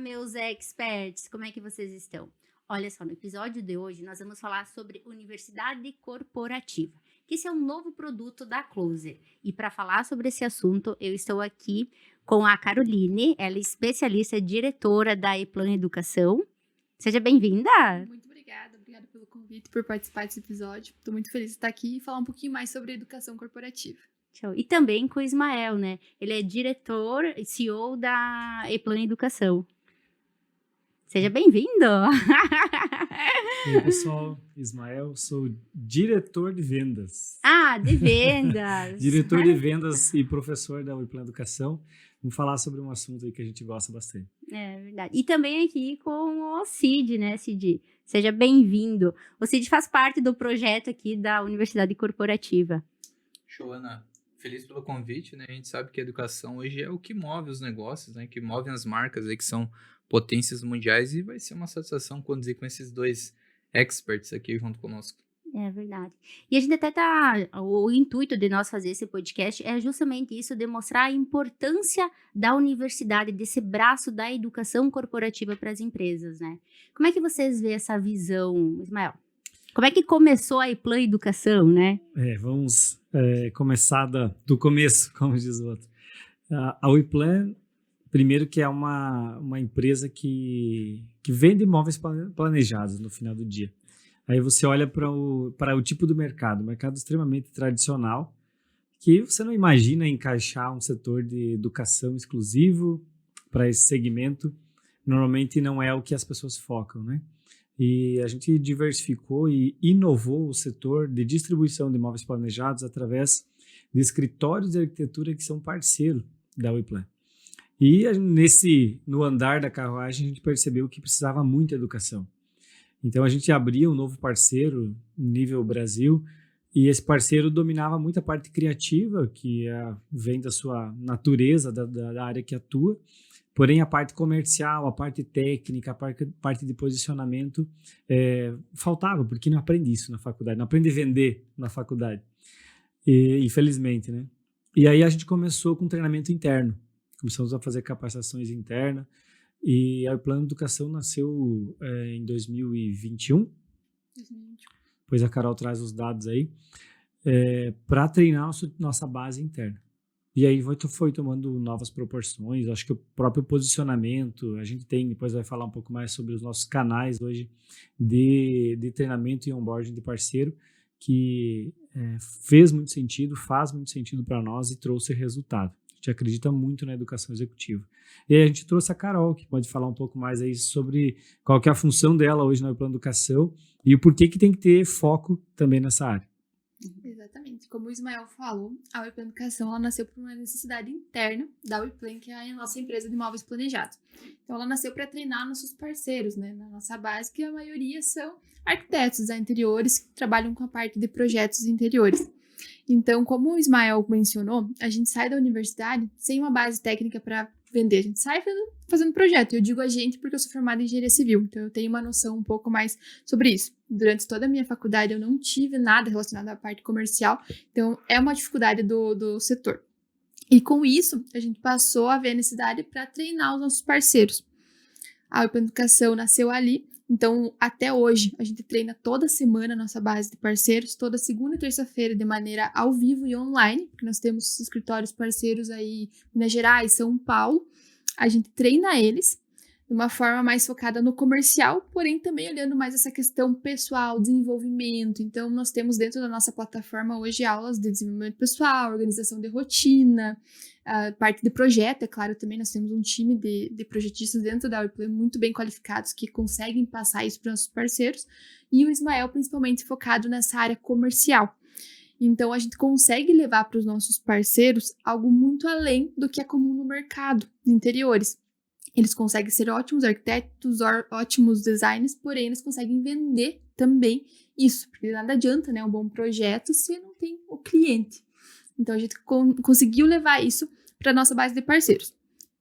meus experts, como é que vocês estão? Olha só, no episódio de hoje nós vamos falar sobre Universidade Corporativa, que esse é um novo produto da Closer. E para falar sobre esse assunto, eu estou aqui com a Caroline, ela é especialista e diretora da Eplan Educação. Seja bem-vinda! Muito obrigada pelo convite, por participar desse episódio. Estou muito feliz de estar aqui e falar um pouquinho mais sobre educação corporativa. Show. E também com o Ismael, né? Ele é diretor e CEO da Eplan Educação. Seja bem-vindo! E aí, pessoal, Ismael, sou diretor de vendas. Ah, de vendas! Diretor de vendas e professor da Eplan Educação. Vamos falar sobre um assunto aí que a gente gosta bastante. É verdade. E também aqui com o Cid, né, Cid? Seja bem-vindo. O Cid faz parte do projeto aqui da Universidade Corporativa. Show, Ana. Feliz pelo convite, né? A gente sabe que a educação hoje é o que move os negócios, né? Que move as marcas aí que são potências mundiais, e vai ser uma satisfação conduzir com esses dois experts aqui junto conosco. É verdade. E a gente até o intuito de nós fazer esse podcast é justamente isso, demonstrar a importância da universidade, desse braço da educação corporativa para as empresas, né? Como é que vocês veem essa visão, Ismael? Como é que começou a Eplan Educação, né? Vamos começar do começo, como diz o outro. A Eplan, primeiro, que é uma empresa que vende imóveis planejados no final do dia. Aí você olha para o tipo do mercado, mercado extremamente tradicional, que você não imagina encaixar um setor de educação exclusivo para esse segmento. Normalmente não é o que as pessoas focam, né? E a gente diversificou e inovou o setor de distribuição de imóveis planejados através de escritórios de arquitetura que são parceiro da Eplan. E no andar da carruagem a gente percebeu que precisava muita educação. Então a gente abria um novo parceiro, nível Brasil, e esse parceiro dominava muito a parte criativa, que vem da sua natureza, da área que atua, porém a parte comercial, a parte técnica, a parte de posicionamento faltava, porque não aprende isso na faculdade, não aprende a vender na faculdade, infelizmente, né? E aí a gente começou com treinamento interno, começamos a fazer capacitações internas, e o Plano de Educação nasceu em 2021. 2021. Pois a Carol traz os dados aí, para treinar nossa base interna. E aí foi tomando novas proporções, acho que o próprio posicionamento, a gente depois vai falar um pouco mais sobre os nossos canais hoje de treinamento e onboarding de parceiro, que faz muito sentido para nós e trouxe resultado. A gente acredita muito na educação executiva. E aí a gente trouxe a Carol, que pode falar um pouco mais aí sobre qual que é a função dela hoje no Plano de Educação e o porquê que tem que ter foco também nessa área. Exatamente. Como o Ismael falou, a Eplan Educação ela nasceu por uma necessidade interna da Eplan, que é a nossa empresa de imóveis planejados. Então, ela nasceu para treinar nossos parceiros, né? Na nossa base, que a maioria são arquitetos interiores que trabalham com a parte de projetos interiores. Então, como o Ismael mencionou, a gente sai da universidade sem uma base técnica para vender. A gente sai fazendo projeto. Eu digo a gente porque eu sou formada em engenharia civil, então eu tenho uma noção um pouco mais sobre isso. Durante toda a minha faculdade, eu não tive nada relacionado à parte comercial, então é uma dificuldade do setor. E com isso, a gente passou a ver a necessidade para treinar os nossos parceiros. A Eplan Educação nasceu ali. Então, até hoje, a gente treina toda semana a nossa base de parceiros, toda segunda e terça-feira, de maneira ao vivo e online, porque nós temos escritórios parceiros aí em Minas Gerais, São Paulo. A gente treina eles de uma forma mais focada no comercial, porém também olhando mais essa questão pessoal, desenvolvimento. Então, nós temos dentro da nossa plataforma hoje aulas de desenvolvimento pessoal, organização de rotina, a parte de projeto, é claro, também nós temos um time de projetistas dentro da Eplan muito bem qualificados que conseguem passar isso para os nossos parceiros, e o Ismael principalmente focado nessa área comercial. Então, a gente consegue levar para os nossos parceiros algo muito além do que é comum no mercado de interiores. Eles conseguem ser ótimos arquitetos, ótimos designers, porém eles conseguem vender também isso, porque nada adianta, né, um bom projeto se não tem o cliente. Então, a gente conseguiu levar isso para a nossa base de parceiros.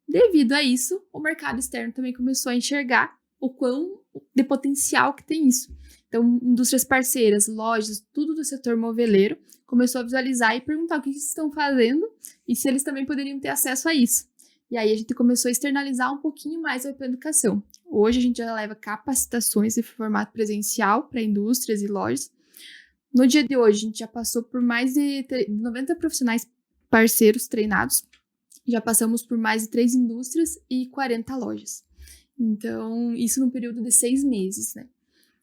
Devido a isso, o mercado externo também começou a enxergar o quão de potencial que tem isso. Então, indústrias parceiras, lojas, tudo do setor moveleiro, começou a visualizar e perguntar o que eles estão fazendo e se eles também poderiam ter acesso a isso. E aí a gente começou a externalizar um pouquinho mais a educação. Hoje a gente já leva capacitações em formato presencial para indústrias e lojas. No dia de hoje, a gente já passou por mais de 90 profissionais parceiros treinados. Já passamos por mais de 3 indústrias e 40 lojas. Então, isso num período de 6 meses, né?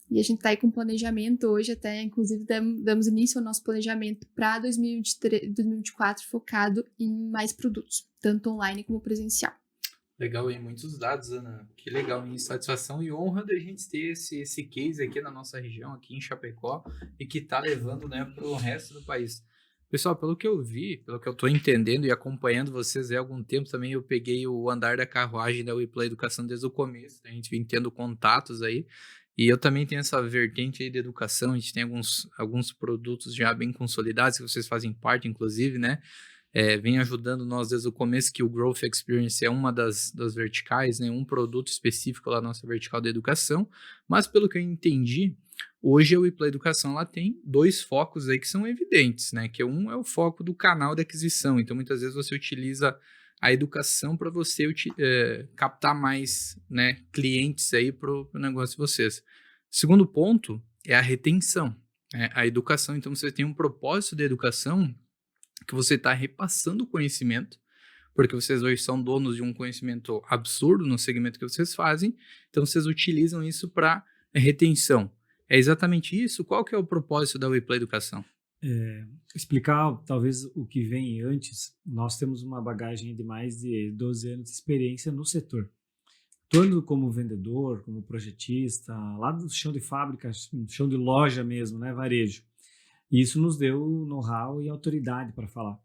E a gente está aí com planejamento hoje, até inclusive damos início ao nosso planejamento para 2024 focado em mais produtos, tanto online como presencial. Legal, e muitos dados, Ana. Que legal, e satisfação e honra da gente ter esse case aqui na nossa região, aqui em Chapecó, e que está levando, né, para o resto do país. Pessoal, pelo que eu vi, pelo que eu estou entendendo e acompanhando vocês há algum tempo também, eu peguei o andar da carruagem da WePlay Educação desde o começo, a gente vem tendo contatos aí, e eu também tenho essa vertente aí de educação, a gente tem alguns produtos já bem consolidados, que vocês fazem parte, inclusive, né? Vem ajudando nós desde o começo, que o Growth Experience é uma das verticais, né? Um produto específico lá na nossa vertical da educação, mas pelo que eu entendi, hoje a WePlay Educação ela tem 2 focos aí que são evidentes, né? Que um é o foco do canal de aquisição, então muitas vezes você utiliza a educação para você captar mais, né, clientes aí para o negócio de vocês. Segundo ponto é a retenção, né? A educação, então você tem um propósito de educação que você está repassando o conhecimento, porque vocês hoje são donos de um conhecimento absurdo no segmento que vocês fazem, então vocês utilizam isso para retenção. É exatamente isso? Qual que é o propósito da WePlay Educação? Explicar talvez o que vem antes. Nós temos uma bagagem de mais de 12 anos de experiência no setor. Tanto como vendedor, como projetista, lá do chão de fábrica, chão de loja mesmo, né, varejo. E isso nos deu know-how e autoridade para falar.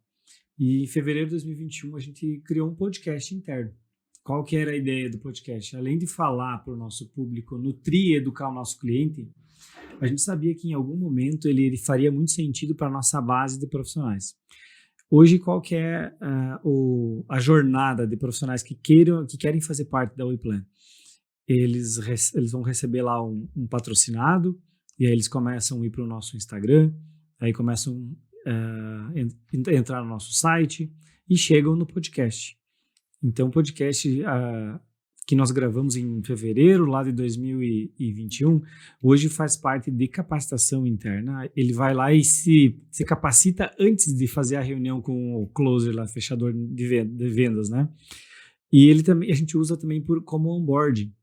E em fevereiro de 2021 a gente criou um podcast interno. Qual que era a ideia do podcast? Além de falar para o nosso público, nutrir e educar o nosso cliente, a gente sabia que em algum momento ele faria muito sentido para a nossa base de profissionais. Hoje, qual que é a jornada de profissionais que querem fazer parte da WePlan? Eles vão receber lá um patrocinado, e aí eles começam a ir para o nosso Instagram, aí começam a entrar no nosso site e chegam no podcast. Então, o podcast que nós gravamos em fevereiro, lá de 2021, hoje faz parte de capacitação interna. Ele vai lá e se capacita antes de fazer a reunião com o closer, lá, fechador de vendas, né? E a gente usa também como onboarding.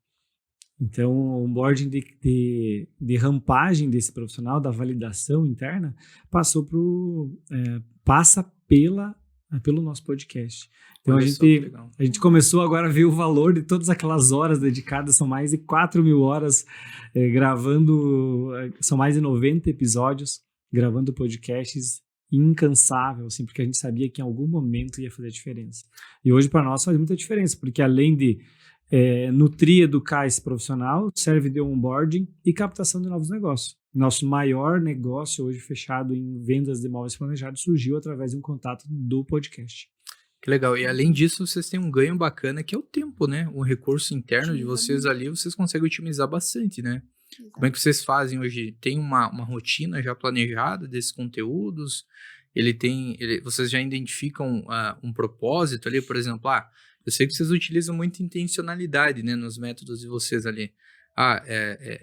Então, o onboarding de rampagem desse profissional, da validação interna, passa pelo nosso podcast. Então, a gente começou agora a ver o valor de todas aquelas horas dedicadas, são mais de 4.000 horas gravando, são mais de 90 episódios gravando podcasts incansável, assim, porque a gente sabia que em algum momento ia fazer diferença. E hoje, para nós, faz muita diferença, porque além de nutrir e educar esse profissional, serve de onboarding e captação de novos negócios. Nosso maior negócio hoje fechado em vendas de imóveis planejados surgiu através de um contato do podcast. Que legal. E além disso, vocês têm um ganho bacana que é o tempo, né? O recurso interno de vocês ali, vocês conseguem otimizar bastante, né? Exato. Como é que vocês fazem hoje? Tem uma rotina já planejada desses conteúdos? Vocês já identificam um propósito ali, por exemplo, eu sei que vocês utilizam muita intencionalidade, né, nos métodos de vocês ali.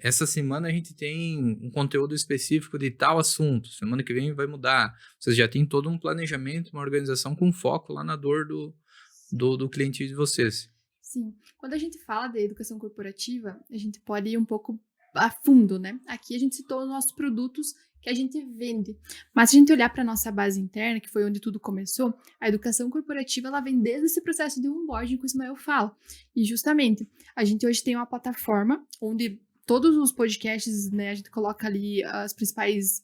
Essa semana a gente tem um conteúdo específico de tal assunto, semana que vem vai mudar. Vocês já têm todo um planejamento, uma organização com foco lá na dor do cliente de vocês. Sim. Quando a gente fala de educação corporativa, a gente pode ir um pouco a fundo, né? Aqui a gente citou os nossos produtos que a gente vende. Mas se a gente olhar para a nossa base interna, que foi onde tudo começou, a educação corporativa ela vem desde esse processo de onboarding que o Ismael fala. E justamente, a gente hoje tem uma plataforma onde todos os podcasts, né, a gente coloca ali os principais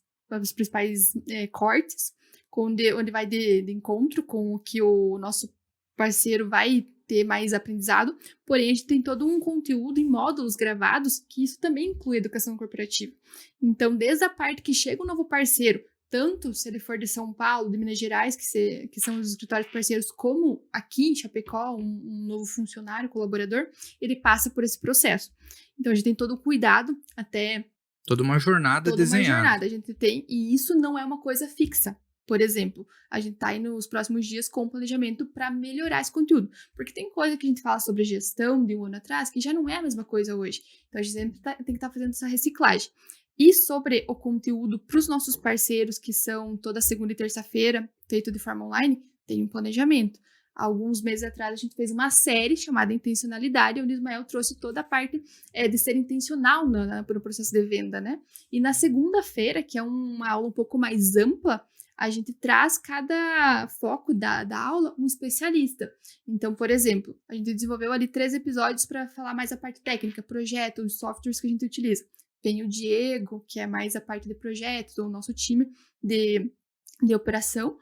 cortes, onde vai de encontro com o que o nosso parceiro vai ter mais aprendizado, porém a gente tem todo um conteúdo em módulos gravados, que isso também inclui educação corporativa. Então, desde a parte que chega um novo parceiro, tanto se ele for de São Paulo, de Minas Gerais, que são os escritórios parceiros, como aqui em Chapecó, um novo funcionário, colaborador, ele passa por esse processo. Então, a gente tem todo o cuidado, até... Toda uma jornada desenhada. A gente tem, e isso não é uma coisa fixa. Por exemplo, a gente tá aí nos próximos dias com um planejamento para melhorar esse conteúdo. Porque tem coisa que a gente fala sobre gestão de um ano atrás que já não é a mesma coisa hoje. Então, a gente sempre tem que estar fazendo essa reciclagem. E sobre o conteúdo para os nossos parceiros, que são toda segunda e terça-feira, feito de forma online, tem um planejamento. Alguns meses atrás, a gente fez uma série chamada Intencionalidade, onde o Ismael trouxe toda a parte de ser intencional no processo de venda, né? E na segunda-feira, que é uma aula um pouco mais ampla, a gente traz cada foco da aula um especialista. Então, por exemplo, a gente desenvolveu ali 3 episódios para falar mais a parte técnica, projetos, softwares que a gente utiliza. Tem o Diego, que é mais a parte de projetos, ou o nosso time de operação.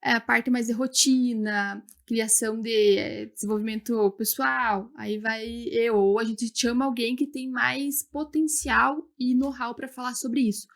A parte mais de rotina, criação de desenvolvimento pessoal, aí vai eu, ou a gente chama alguém que tem mais potencial e know-how para falar sobre isso.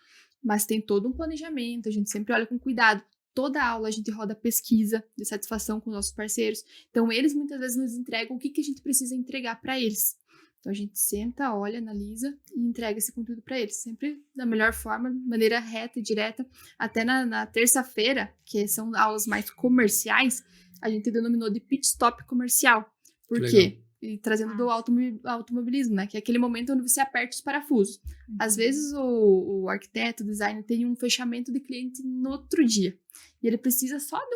Mas tem todo um planejamento, a gente sempre olha com cuidado. Toda aula a gente roda pesquisa de satisfação com os nossos parceiros. Então, eles muitas vezes nos entregam o que a gente precisa entregar para eles. Então, a gente senta, olha, analisa e entrega esse conteúdo para eles. Sempre da melhor forma, de maneira reta e direta. Até na terça-feira, que são aulas mais comerciais, a gente denominou de pit stop comercial. Por quê? E trazendo do automobilismo, né? Que é aquele momento onde você aperta os parafusos. Às vezes, o arquiteto, o designer, tem um fechamento de cliente no outro dia. E ele precisa só de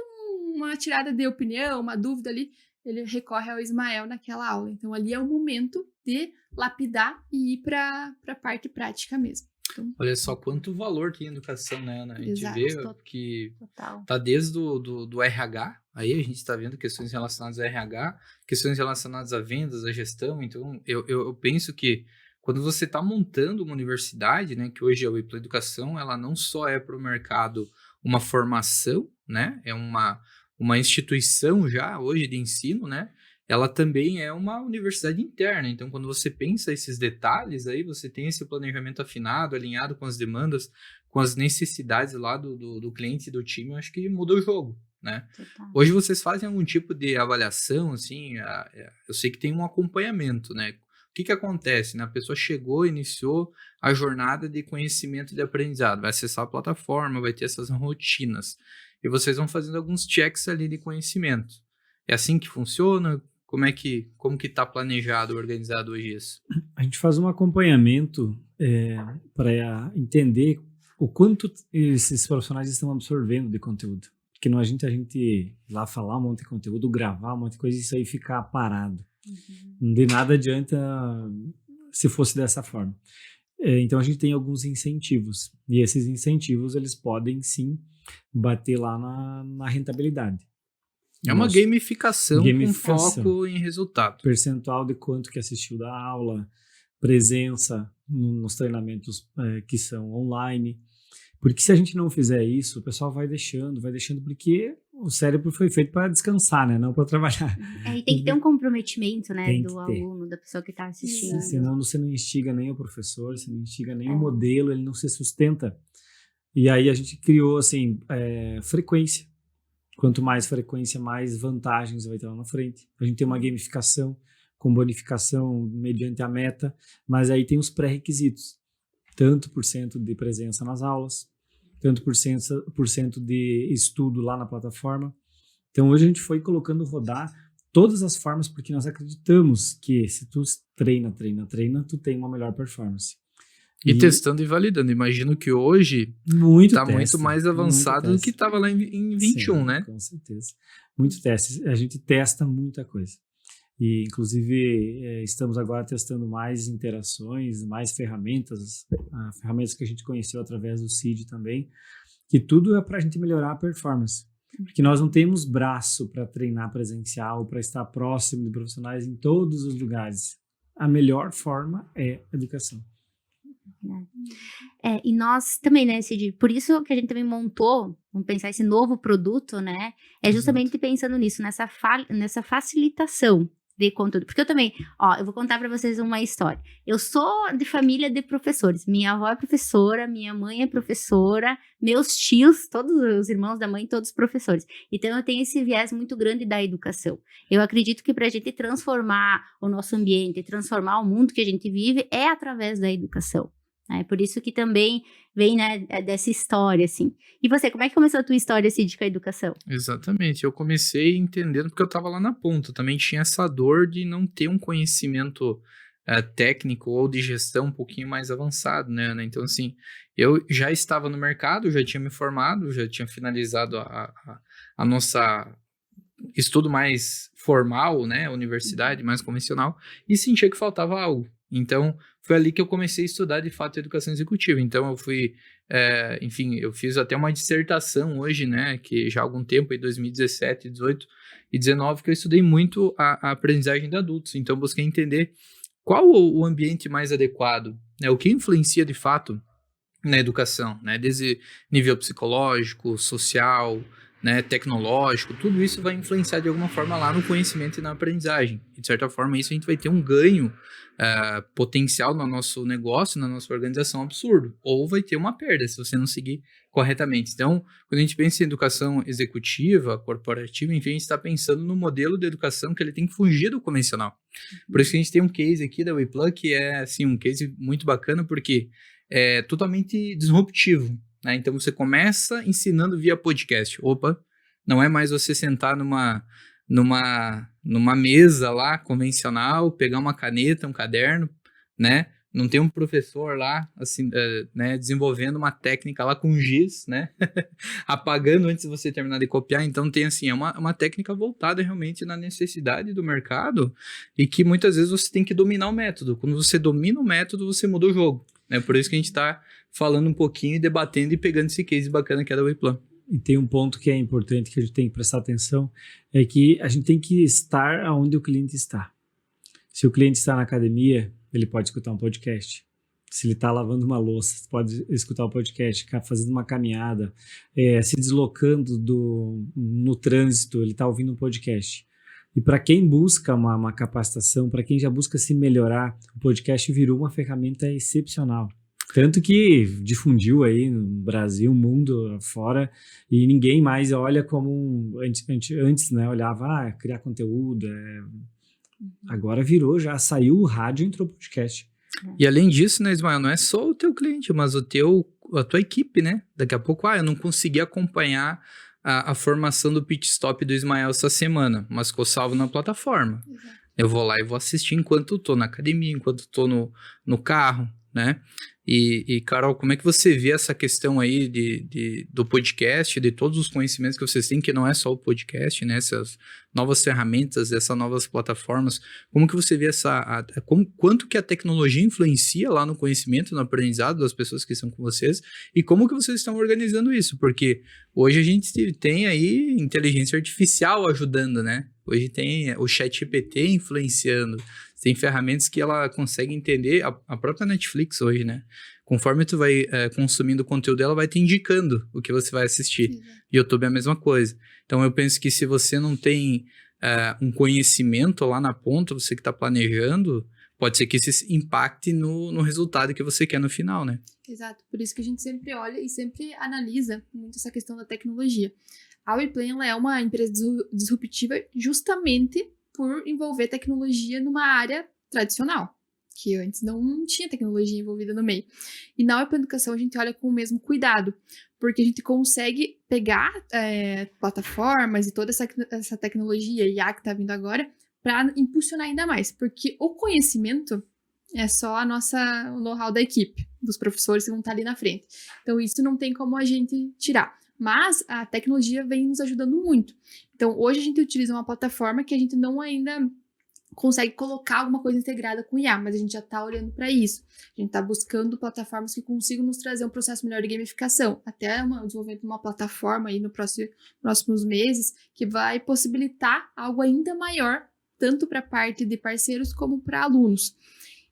uma tirada de opinião, uma dúvida ali. Ele recorre ao Ismael naquela aula. Então, ali é o momento de lapidar e ir para a parte prática mesmo. Então, olha só quanto valor tem a educação, né, Ana? A gente vê que tá desde do RH, aí a gente está vendo questões relacionadas a RH, questões relacionadas a vendas, a gestão. Então, eu penso que quando você está montando uma universidade, né, que hoje a Whipple Educação, ela não só é para o mercado uma formação, né, é uma instituição já hoje de ensino, né? Ela também é uma universidade interna. Então, quando você pensa esses detalhes, aí você tem esse planejamento afinado, alinhado com as demandas, com as necessidades lá do cliente e do time, eu acho que muda o jogo, né? Total. Hoje vocês fazem algum tipo de avaliação, assim? Eu sei que tem um acompanhamento, né? O que acontece, né? A pessoa chegou, iniciou a jornada de conhecimento e de aprendizado, vai acessar a plataforma, vai ter essas rotinas. E vocês vão fazendo alguns checks ali de conhecimento. É assim que funciona? Como que está planejado, organizado hoje isso? A gente faz um acompanhamento para entender o quanto esses profissionais estão absorvendo de conteúdo. Porque não adianta a gente ir lá falar um monte de conteúdo, gravar um monte de coisa e isso aí ficar parado. Uhum. De nada adianta se fosse dessa forma. Então a gente tem alguns incentivos. E esses incentivos, eles podem sim bater lá na rentabilidade. É uma gamificação com foco em resultado. Percentual de quanto que assistiu da aula, presença nos treinamentos que são online. Porque se a gente não fizer isso, o pessoal vai deixando, porque o cérebro foi feito para descansar, né? Não para trabalhar. E tem que ter um comprometimento, né? Do aluno, da pessoa que está assistindo. Senão você não instiga nem o professor, você não instiga nem o modelo, ele não se sustenta. E aí a gente criou, assim, frequência. Quanto mais frequência, mais vantagens vai ter lá na frente. A gente tem uma gamificação com bonificação mediante a meta, mas aí tem os pré-requisitos. Tanto por cento de presença nas aulas, tanto por cento de estudo lá na plataforma. Então, hoje a gente foi colocando rodar todas as formas, porque nós acreditamos que se tu treina, tu tem uma melhor performance. E testando e validando. Imagino que hoje está muito mais avançado do que estava lá em 21, sim, né? Com certeza. Muito teste. A gente testa muita coisa. E, inclusive, estamos agora testando mais interações, mais ferramentas, ferramentas que a gente conheceu através do CID também, que tudo é para a gente melhorar a performance. Porque nós não temos braço para treinar presencial, para estar próximo de profissionais em todos os lugares. A melhor forma é educação. E nós também, né, Cid, por isso que a gente também montou, vamos pensar, esse novo produto, né, é justamente pensando nisso, nessa facilitação de conteúdo, porque eu também, eu vou contar para vocês uma história. Eu sou de família de professores, minha avó é professora, minha mãe é professora, meus tios, todos os irmãos da mãe, todos professores. Então eu tenho esse viés muito grande da educação. Eu acredito que para a gente transformar o nosso ambiente, transformar o mundo que a gente vive, é através da educação. É por isso que também vem, né, dessa história, assim. E você, como é que começou a tua história, assim, com a educação? Exatamente, eu comecei entendendo porque eu estava lá na ponta, também tinha essa dor de não ter um conhecimento técnico ou de gestão um pouquinho mais avançado, né? Então, assim, eu já estava no mercado, já tinha me formado, já tinha finalizado a nossa estudo mais formal, né, universidade mais convencional, e sentia que faltava algo. Então, foi ali que eu comecei a estudar, de fato, educação executiva. Então, eu fui, enfim, eu fiz até uma dissertação hoje, né, que já há algum tempo, em 2017, 18 e 19, que eu estudei muito a aprendizagem de adultos. Então, eu busquei entender qual o ambiente mais adequado, né, o que influencia, de fato, na educação, né, desde nível psicológico, social, né, tecnológico, tudo isso vai influenciar de alguma forma lá no conhecimento e na aprendizagem. E de certa forma, isso a gente vai ter um ganho potencial no nosso negócio, na nossa organização absurdo. Ou vai ter uma perda se você não seguir corretamente. Então, quando a gente pensa em educação executiva, corporativa, enfim, a gente está pensando no modelo de educação que ele tem que fugir do convencional. Por isso que a gente tem um case aqui da WePlug, que é assim, um case muito bacana, porque é totalmente disruptivo. Né? Então, você começa ensinando via podcast. Opa, não é mais você sentar numa mesa lá, convencional, pegar uma caneta, um caderno, né? Não tem um professor lá, assim, né, desenvolvendo uma técnica lá com giz, né? Apagando antes de você terminar de copiar. Então, tem, assim, é uma técnica voltada realmente na necessidade do mercado e que muitas vezes você tem que dominar o método. Quando você domina o método, você muda o jogo. Né? Por isso que a gente está falando um pouquinho e debatendo e pegando esse case bacana que é da WePlan. E tem um ponto que é importante que a gente tem que prestar atenção, é que a gente tem que estar onde o cliente está. Se o cliente está na academia, ele pode escutar um podcast. Se ele está lavando uma louça, pode escutar um podcast, fazendo uma caminhada, se deslocando no trânsito, ele está ouvindo um podcast. E para quem busca uma capacitação, para quem já busca se melhorar, o podcast virou uma ferramenta excepcional. Tanto que difundiu aí no Brasil, mundo fora, e ninguém mais olha como antes, né? Olhava, criar conteúdo. Agora virou, já saiu o rádio e entrou o podcast. E além disso, né, Ismael, não é só o teu cliente, mas a tua equipe, né? Daqui a pouco, eu não consegui acompanhar a formação do pit stop do Ismael essa semana, mas ficou salvo na plataforma. Exato. Eu vou lá e vou assistir enquanto eu tô na academia, enquanto eu tô no carro, né? E, Carol, como é que você vê essa questão aí do podcast, de todos os conhecimentos que vocês têm, que não é só o podcast, né? Essas novas ferramentas, essas novas plataformas, como que você vê quanto que a tecnologia influencia lá no conhecimento, no aprendizado das pessoas que estão com vocês, e como que vocês estão organizando isso? Porque hoje a gente tem aí inteligência artificial ajudando, né? Hoje tem o ChatGPT influenciando. Tem ferramentas que ela consegue entender, a própria Netflix hoje, né? Conforme tu vai consumindo o conteúdo, ela vai te indicando o que você vai assistir. Uhum. YouTube é a mesma coisa. Então, eu penso que se você não tem um conhecimento lá na ponta, você que está planejando, pode ser que isso impacte no resultado que você quer no final, né? Exato. Por isso que a gente sempre olha e sempre analisa muito essa questão da tecnologia. A WePlan, ela é uma empresa disruptiva justamente por envolver tecnologia numa área tradicional, que antes não tinha tecnologia envolvida no meio. E na WePlan Educação a gente olha com o mesmo cuidado, porque a gente consegue pegar plataformas e toda essa tecnologia IA que está vindo agora para impulsionar ainda mais, porque o conhecimento é só o know-how da equipe, dos professores que vão estar ali na frente. Então isso não tem como a gente tirar. Mas a tecnologia vem nos ajudando muito. Então, hoje a gente utiliza uma plataforma que a gente não ainda consegue colocar alguma coisa integrada com IA, mas a gente já está olhando para isso. A gente está buscando plataformas que consigam nos trazer um processo melhor de gamificação. Até o desenvolvimento de uma plataforma aí nos próximos meses que vai possibilitar algo ainda maior, tanto para a parte de parceiros como para alunos.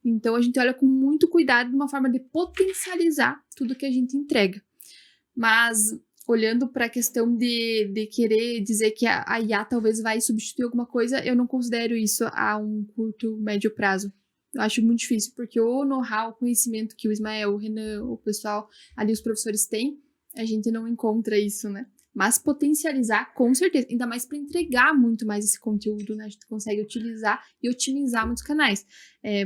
Então, a gente olha com muito cuidado de uma forma de potencializar tudo que a gente entrega. Mas olhando para a questão de querer dizer que a IA talvez vai substituir alguma coisa, eu não considero isso a um curto, médio prazo. Eu acho muito difícil, porque o know-how, o conhecimento que o Ismael, o Renan, o pessoal ali, os professores têm, a gente não encontra isso, né? mas potencializar com certeza, ainda mais para entregar muito mais esse conteúdo, né? A gente consegue utilizar e otimizar muitos canais.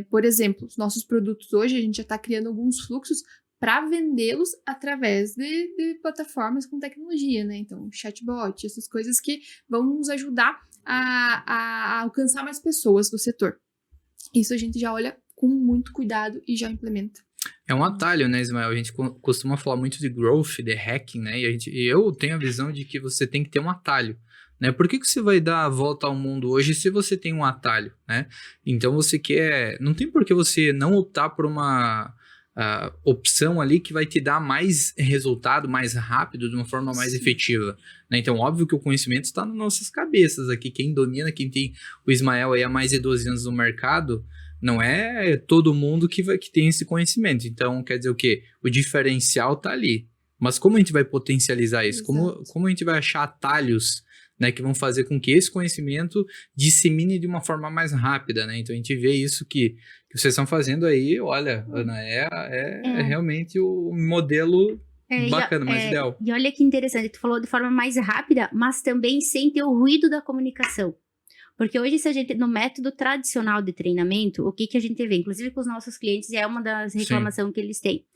Por exemplo, os nossos produtos hoje, a gente já está criando alguns fluxos para vendê-los através de plataformas com tecnologia, né? Então, chatbot, essas coisas que vão nos ajudar a alcançar mais pessoas do setor. Isso a gente já olha com muito cuidado e já implementa. É um atalho, né, Ismael? A gente costuma falar muito de growth, de hacking, né? E eu tenho a visão de que você tem que ter um atalho, né? Por que você vai dar a volta ao mundo hoje se você tem um atalho, né? Então você quer... Não tem por que você não optar por uma opção ali que vai te dar mais resultado, mais rápido, de uma forma mais efetiva, né? Então, óbvio que o conhecimento está nas nossas cabeças aqui. Quem domina, quem tem o Ismael aí há mais de 12 anos no mercado... Não é todo mundo que tem esse conhecimento. Então, quer dizer o quê? O diferencial tá ali. Mas como a gente vai potencializar isso? Como a gente vai achar atalhos, né, que vão fazer com que esse conhecimento dissemine de uma forma mais rápida, né? Então, a gente vê isso que vocês estão fazendo aí. Olha, Ana, é realmente o modelo bacana, mais ideal. E olha que interessante, tu falou de forma mais rápida, mas também sem ter o ruído da comunicação. Porque hoje, se a gente, no método tradicional de treinamento, o que a gente vê, inclusive com os nossos clientes, e é uma das reclamações que eles têm.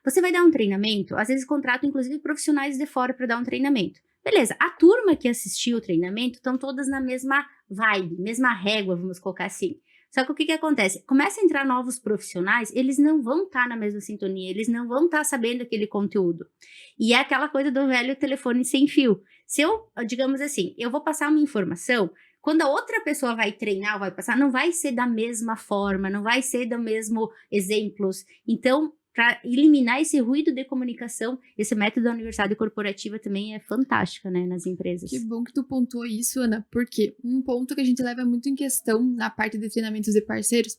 Você vai dar um treinamento, às vezes contratam, inclusive, profissionais de fora para dar um treinamento. Beleza, a turma que assistiu o treinamento estão todas na mesma vibe, mesma régua, vamos colocar assim. Só que o que acontece? Começa a entrar novos profissionais, eles não vão estar na mesma sintonia, eles não vão estar sabendo aquele conteúdo. E é aquela coisa do velho telefone sem fio. Se eu, digamos assim, eu vou passar uma informação... Quando a outra pessoa vai treinar ou vai passar, não vai ser da mesma forma, não vai ser do mesmo exemplos. Então, para eliminar esse ruído de comunicação, esse método da universidade corporativa também é fantástico, né, nas empresas. Que bom que tu pontuou isso, Ana, porque um ponto que a gente leva muito em questão na parte de treinamentos de parceiros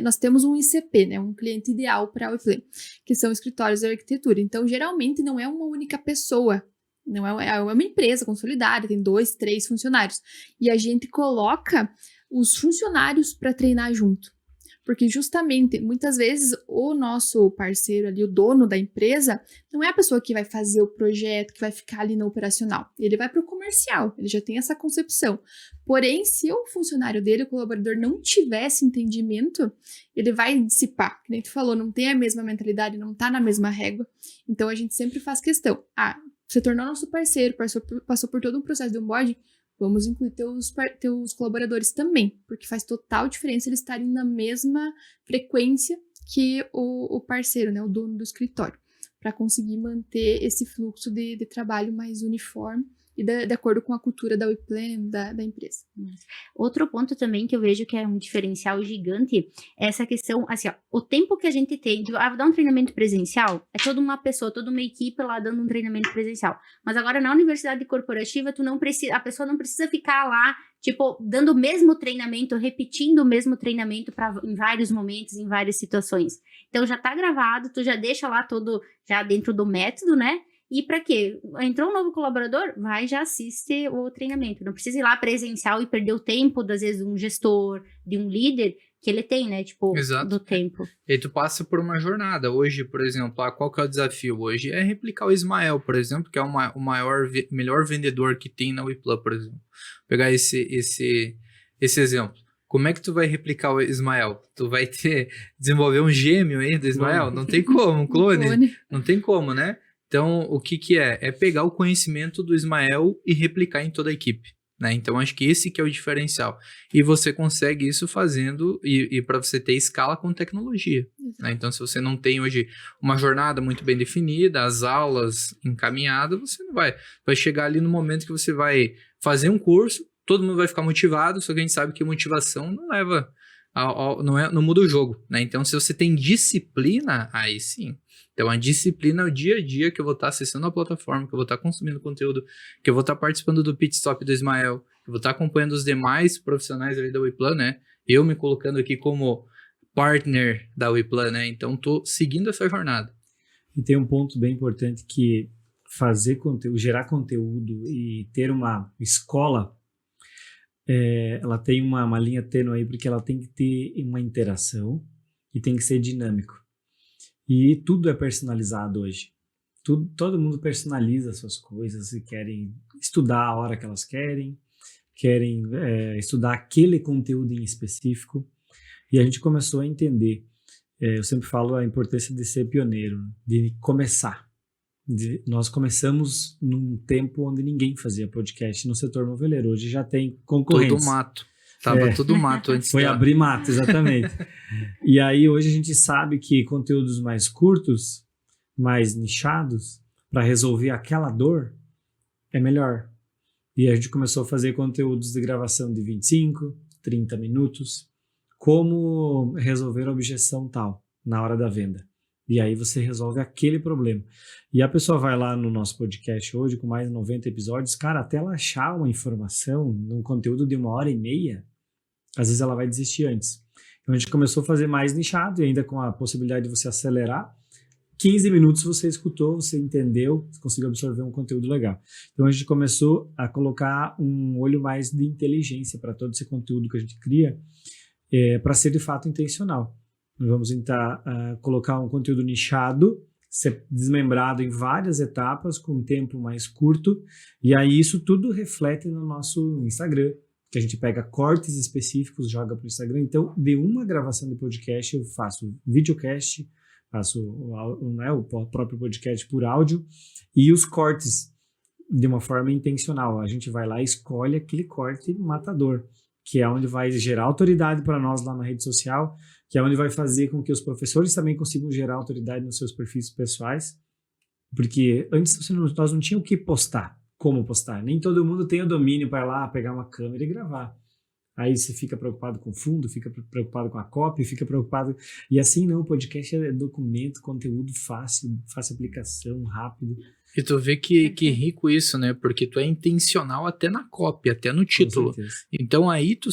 nós temos um ICP, né, um cliente ideal para a WePlan, que são escritórios de arquitetura. Então, geralmente, não é uma única pessoa. Não é uma empresa consolidada, tem 2, 3 funcionários. E a gente coloca os funcionários para treinar junto. Porque justamente, muitas vezes, o nosso parceiro ali, o dono da empresa, não é a pessoa que vai fazer o projeto, que vai ficar ali no operacional. Ele vai para o comercial, ele já tem essa concepção. Porém, se o funcionário dele, o colaborador, não tiver esse entendimento, ele vai dissipar. Que nem tu falou, não tem a mesma mentalidade, não está na mesma régua. Então, a gente sempre faz questão. Você tornou nosso parceiro, passou por todo um processo de onboarding, vamos incluir teus colaboradores também, porque faz total diferença eles estarem na mesma frequência que o parceiro, né, o dono do escritório, para conseguir manter esse fluxo de trabalho mais uniforme e de acordo com a cultura da WePlan, da empresa. Outro ponto também que eu vejo que é um diferencial gigante é essa questão, assim, ó, o tempo que a gente tem de vou dar um treinamento presencial, é toda uma pessoa, toda uma equipe lá dando um treinamento presencial. Mas agora na universidade corporativa, a pessoa não precisa ficar lá, tipo, dando o mesmo treinamento, repetindo o mesmo treinamento em vários momentos, em várias situações. Então já tá gravado, tu já deixa lá todo, já dentro do método, né? E para quê? Entrou um novo colaborador? Vai, já assiste o treinamento. Não precisa ir lá presencial e perder o tempo, às vezes, de um gestor, de um líder, que ele tem, né? Tipo, exato, do tempo. E tu passa por uma jornada. Hoje, por exemplo, qual que é o desafio? Hoje é replicar o Ismael, por exemplo, que é o melhor vendedor que tem na WePlan, por exemplo. Vou pegar esse exemplo. Como é que tu vai replicar o Ismael? Tu vai desenvolver um gêmeo aí do Ismael? Não tem como, um clone. Não tem como, né? Então, o que é? É pegar o conhecimento do Ismael e replicar em toda a equipe, né? Então, acho que esse que é o diferencial. E você consegue isso fazendo, e para você ter escala com tecnologia, né? Então, se você não tem hoje uma jornada muito bem definida, as aulas encaminhadas, você não vai chegar ali no momento que você vai fazer um curso, todo mundo vai ficar motivado, só que a gente sabe que motivação não leva... não muda o jogo, né? Então, se você tem disciplina, aí sim. Então, a disciplina é o dia a dia que eu vou estar acessando a plataforma, que eu vou estar consumindo conteúdo, que eu vou estar participando do pit stop do Ismael, que eu vou estar acompanhando os demais profissionais ali da WePlan, né? Eu me colocando aqui como partner da WePlan, né? Então, estou seguindo essa jornada. E tem um ponto bem importante que fazer conteúdo, gerar conteúdo e ter uma escola, ela tem uma linha tênue aí, porque ela tem que ter uma interação e tem que ser dinâmico. E tudo é personalizado hoje. todo mundo personaliza as suas coisas e querem estudar a hora que elas querem estudar aquele conteúdo em específico. E a gente começou a entender, eu sempre falo a importância de ser pioneiro, de começar. Nós começamos num tempo onde ninguém fazia podcast no setor moveleiro. Hoje já tem concorrentes. Tudo mato. Tava tudo mato antes. Foi abrir mato, exatamente. E aí hoje a gente sabe que conteúdos mais curtos, mais nichados, para resolver aquela dor, é melhor. E a gente começou a fazer conteúdos de gravação de 25, 30 minutos, como resolver a objeção tal, na hora da venda. E aí você resolve aquele problema. E a pessoa vai lá no nosso podcast hoje, com mais de 90 episódios, cara, até ela achar uma informação num conteúdo de 1h30, às vezes ela vai desistir antes. Então a gente começou a fazer mais nichado, e ainda com a possibilidade de você acelerar. 15 minutos você escutou, você entendeu, você conseguiu absorver um conteúdo legal. Então a gente começou a colocar um olho mais de inteligência para todo esse conteúdo que a gente cria, para ser de fato intencional. Vamos tentar colocar um conteúdo nichado, ser desmembrado em várias etapas, com um tempo mais curto, e aí isso tudo reflete no nosso Instagram, que a gente pega cortes específicos, joga para o Instagram. Então, de uma gravação de podcast, eu faço videocast, faço o próprio podcast por áudio, e os cortes de uma forma intencional. A gente vai lá e escolhe aquele corte matador, que é onde vai gerar autoridade para nós lá na rede social, que é onde vai fazer com que os professores também consigam gerar autoridade nos seus perfis pessoais, porque antes nós não tínhamos o que postar, como postar. Nem todo mundo tem o domínio para ir lá pegar uma câmera e gravar. Aí você fica preocupado com o fundo, fica preocupado com a copy, fica preocupado... E assim não, o podcast é documento, conteúdo fácil aplicação, rápido. E tu vê que rico isso, né? Porque tu é intencional até na copy, até no título. Então aí tu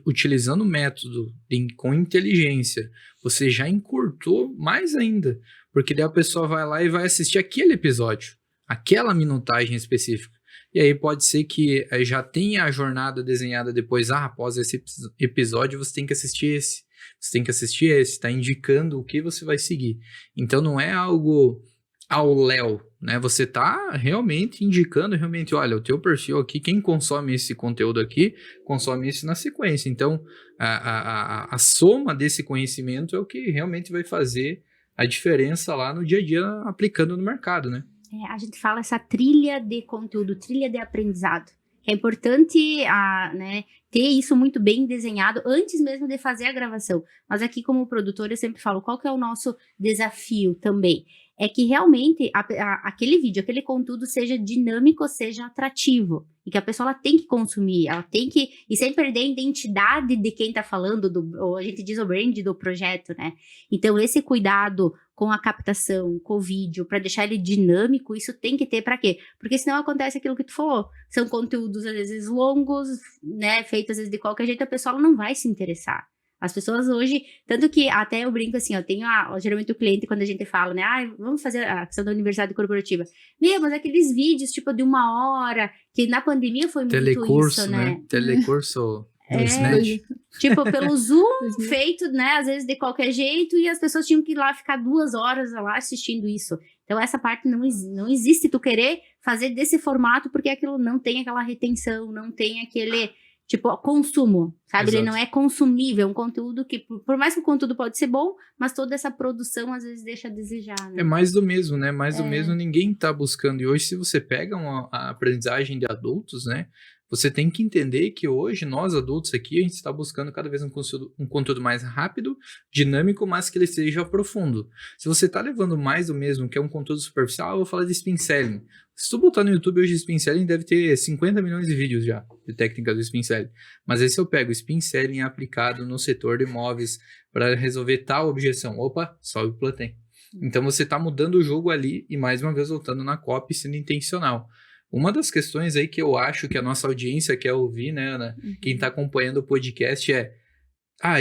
utilizando o método com inteligência, você já encurtou mais ainda. Porque daí a pessoa vai lá e vai assistir aquele episódio, aquela minutagem específica. E aí pode ser que já tenha a jornada desenhada depois, após esse episódio você tem que assistir esse, você tem que assistir esse, tá indicando o que você vai seguir. Então não é algo ao léu, né? Você tá realmente indicando, olha, o teu perfil aqui, quem consome esse conteúdo aqui, consome isso na sequência. Então a soma desse conhecimento é o que realmente vai fazer a diferença lá no dia a dia aplicando no mercado, né? A gente fala essa trilha de conteúdo, trilha de aprendizado. É importante né, ter isso muito bem desenhado antes mesmo de fazer a gravação. Mas aqui como produtora eu sempre falo, qual que é o nosso desafio também? É que realmente aquele vídeo, aquele conteúdo seja dinâmico, seja atrativo. E que a pessoa ela tem que consumir, ela tem que... E sem perder a identidade de quem está falando, ou a gente diz o brand do projeto, né? Então esse cuidado com a captação, com o vídeo, para deixar ele dinâmico, isso tem que ter para quê? Porque senão acontece aquilo que tu falou. São conteúdos às vezes longos, né? Feitos às vezes de qualquer jeito, a pessoa ela não vai se interessar. As pessoas hoje, tanto que até eu brinco assim, eu tenho geralmente o cliente quando a gente fala, né, vamos fazer a questão da universidade corporativa. Mas aqueles vídeos tipo de 1 hora, que na pandemia foi muito telecurso, isso, né? Telecurso do Snatch. Tipo, pelo Zoom, feito, né, às vezes de qualquer jeito, e as pessoas tinham que ir lá ficar 2 horas lá assistindo isso. Então essa parte não existe tu querer fazer desse formato, porque aquilo não tem aquela retenção, não tem aquele... Tipo, consumo, sabe? Exato. Ele não é consumível, um conteúdo que, por mais que o conteúdo pode ser bom, mas toda essa produção às vezes deixa a desejar, né? É mais do mesmo, né? Mais do mesmo ninguém tá buscando. E hoje, se você pega a aprendizagem de adultos, né? Você tem que entender que hoje, nós adultos aqui, a gente está buscando cada vez um conteúdo mais rápido, dinâmico, mas que ele seja profundo. Se você está levando mais do mesmo, que é um conteúdo superficial, eu vou falar de spin selling. Se tu botar no YouTube hoje spin selling, deve ter 50 milhões de vídeos já de técnicas do spin selling. Mas aí se eu pego spin selling aplicado no setor de imóveis para resolver tal objeção, opa, só o Platen. Então você está mudando o jogo ali e mais uma vez voltando na copy, sendo intencional. Uma das questões aí que eu acho que a nossa audiência quer ouvir, né, Ana? Quem está acompanhando o podcast é...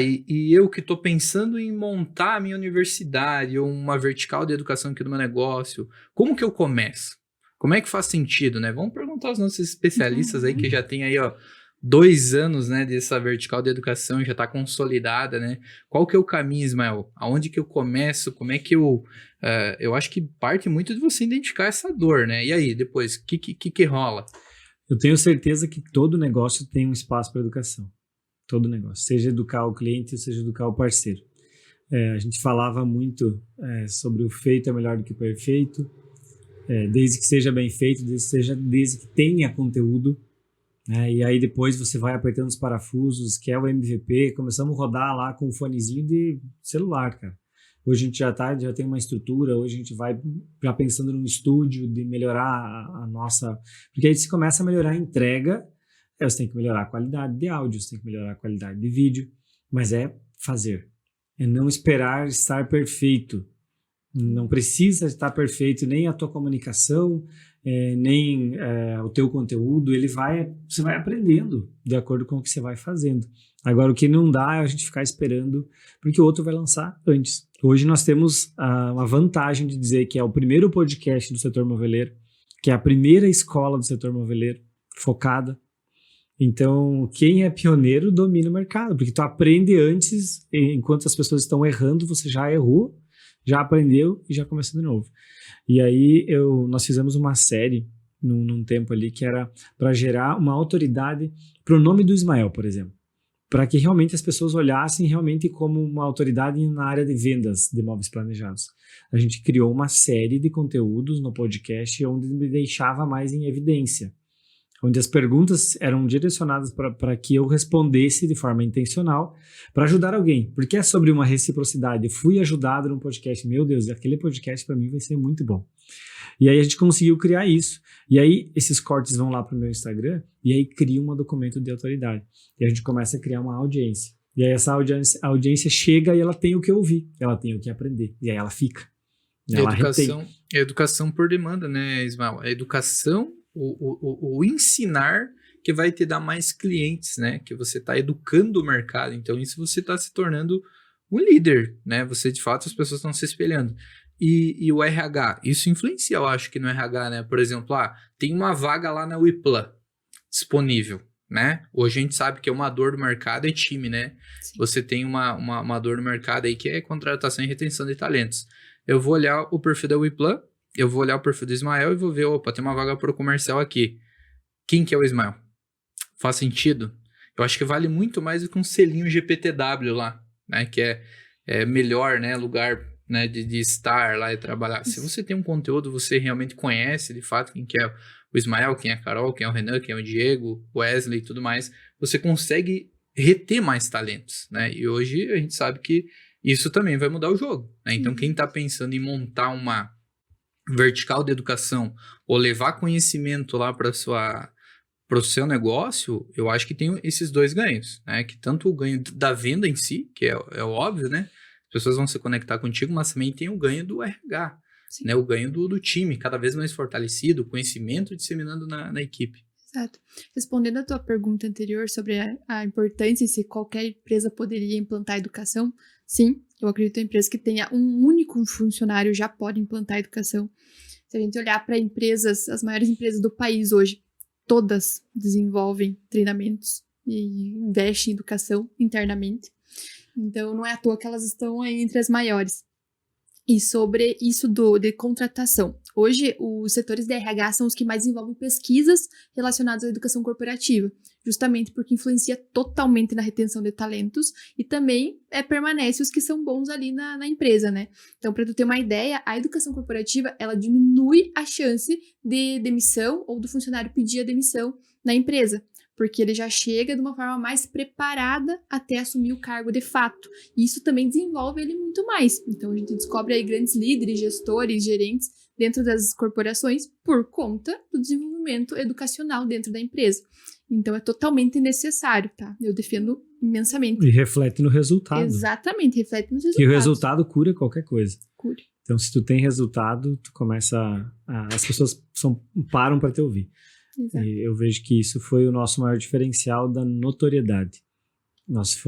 e eu que estou pensando em montar a minha universidade ou uma vertical de educação aqui do meu negócio, como que eu começo? Como é que faz sentido, né? Vamos perguntar aos nossos especialistas aí que já tem aí, ó, 2 anos, né, dessa vertical de educação já está consolidada, né? Qual que é o caminho, Ismael? Aonde que eu começo? Como é que eu acho que parte muito de você identificar essa dor, né? E aí, depois, o que rola? Eu tenho certeza que todo negócio tem um espaço para educação. Todo negócio. Seja educar o cliente, seja educar o parceiro. A gente falava muito sobre o feito é melhor do que o perfeito, desde que seja bem feito, desde que tenha conteúdo. E aí depois você vai apertando os parafusos, que é o MVP, começamos a rodar lá com um fonezinho de celular, cara. Hoje a gente já tem uma estrutura, hoje a gente vai já pensando num estúdio de melhorar a nossa... Porque aí você começa a melhorar a entrega, você tem que melhorar a qualidade de áudio, você tem que melhorar a qualidade de vídeo, mas é fazer, é não esperar estar perfeito. Não precisa estar perfeito nem a tua comunicação, nem o teu conteúdo, você vai aprendendo de acordo com o que você vai fazendo. Agora, o que não dá é a gente ficar esperando, porque o outro vai lançar antes. Hoje nós temos uma vantagem de dizer que é o primeiro podcast do setor moveleiro, que é a primeira escola do setor moveleiro, focada. Então, quem é pioneiro domina o mercado, porque tu aprende antes, enquanto as pessoas estão errando, você já errou, já aprendeu e já começou de novo. E aí nós fizemos uma série num tempo ali que era para gerar uma autoridade para o nome do Ismael, por exemplo, para que realmente as pessoas olhassem realmente como uma autoridade na área de vendas de móveis planejados. A gente criou uma série de conteúdos no podcast onde me deixava mais em evidência, onde as perguntas eram direcionadas para que eu respondesse de forma intencional para ajudar alguém, porque é sobre uma reciprocidade. Eu fui ajudado num podcast, meu Deus, aquele podcast para mim vai ser muito bom. E aí a gente conseguiu criar isso. E aí esses cortes vão lá para o meu Instagram e aí cria um documento de autoridade. E a gente começa a criar uma audiência. E aí essa audiência chega e ela tem o que ouvir, ela tem o que aprender. E aí ela fica. Ela Educação por demanda, né, Ismael? A educação, o ensinar que vai te dar mais clientes, né? Que você está educando o mercado. Então, isso você está se tornando um líder, né? Você, de fato, as pessoas estão se espelhando. E o RH, isso influencia, eu acho, que no RH, né? Por exemplo, tem uma vaga lá na Wiplan disponível, né? Hoje a gente sabe que uma dor do mercado é time, né? Sim. Você tem uma dor no mercado aí que é contratação e retenção de talentos. Eu vou olhar o perfil da Wiplan, eu vou olhar o perfil do Ismael e vou ver, opa, tem uma vaga para o comercial aqui. Quem que é o Ismael? Faz sentido? Eu acho que vale muito mais do que um selinho GPTW lá, né? Que é melhor, né? Lugar, né? De estar lá e trabalhar. Se você tem um conteúdo, você realmente conhece, de fato, quem que é o Ismael, quem é a Carol, quem é o Renan, quem é o Diego, Wesley e tudo mais, você consegue reter mais talentos, né? E hoje a gente sabe que isso também vai mudar o jogo, né? Então, quem está pensando em montar uma vertical de educação ou levar conhecimento lá para o seu negócio, eu acho que tem esses dois ganhos, né? Que tanto o ganho da venda em si, que é óbvio, né? As pessoas vão se conectar contigo, mas também tem o ganho do RH, né? O ganho do time, cada vez mais fortalecido, o conhecimento disseminando na equipe. Exato. Respondendo a tua pergunta anterior sobre a importância e se qualquer empresa poderia implantar a educação, sim, eu acredito que a empresa que tenha um único funcionário já pode implantar a educação. Se a gente olhar para empresas, as maiores empresas do país hoje, todas desenvolvem treinamentos e investem em educação internamente. Então, não é à toa que elas estão aí entre as maiores. E sobre isso de contratação. Hoje, os setores de RH são os que mais desenvolvem pesquisas relacionadas à educação corporativa, justamente porque influencia totalmente na retenção de talentos e também permanece os que são bons ali na empresa, né? Então, para tu ter uma ideia, a educação corporativa, ela diminui a chance de demissão ou do funcionário pedir a demissão na empresa, porque ele já chega de uma forma mais preparada até assumir o cargo de fato. E isso também desenvolve ele muito mais. Então, a gente descobre aí grandes líderes, gestores, gerentes dentro das corporações por conta do desenvolvimento educacional dentro da empresa. Então, é totalmente necessário, tá? Eu defendo imensamente. E reflete no resultado. Exatamente, reflete nos resultados. Que o resultado cura qualquer coisa. Cura. Então, se tu tem resultado, tu começa as pessoas param para te ouvir. Exato. E eu vejo que isso foi o nosso maior diferencial da notoriedade. Nós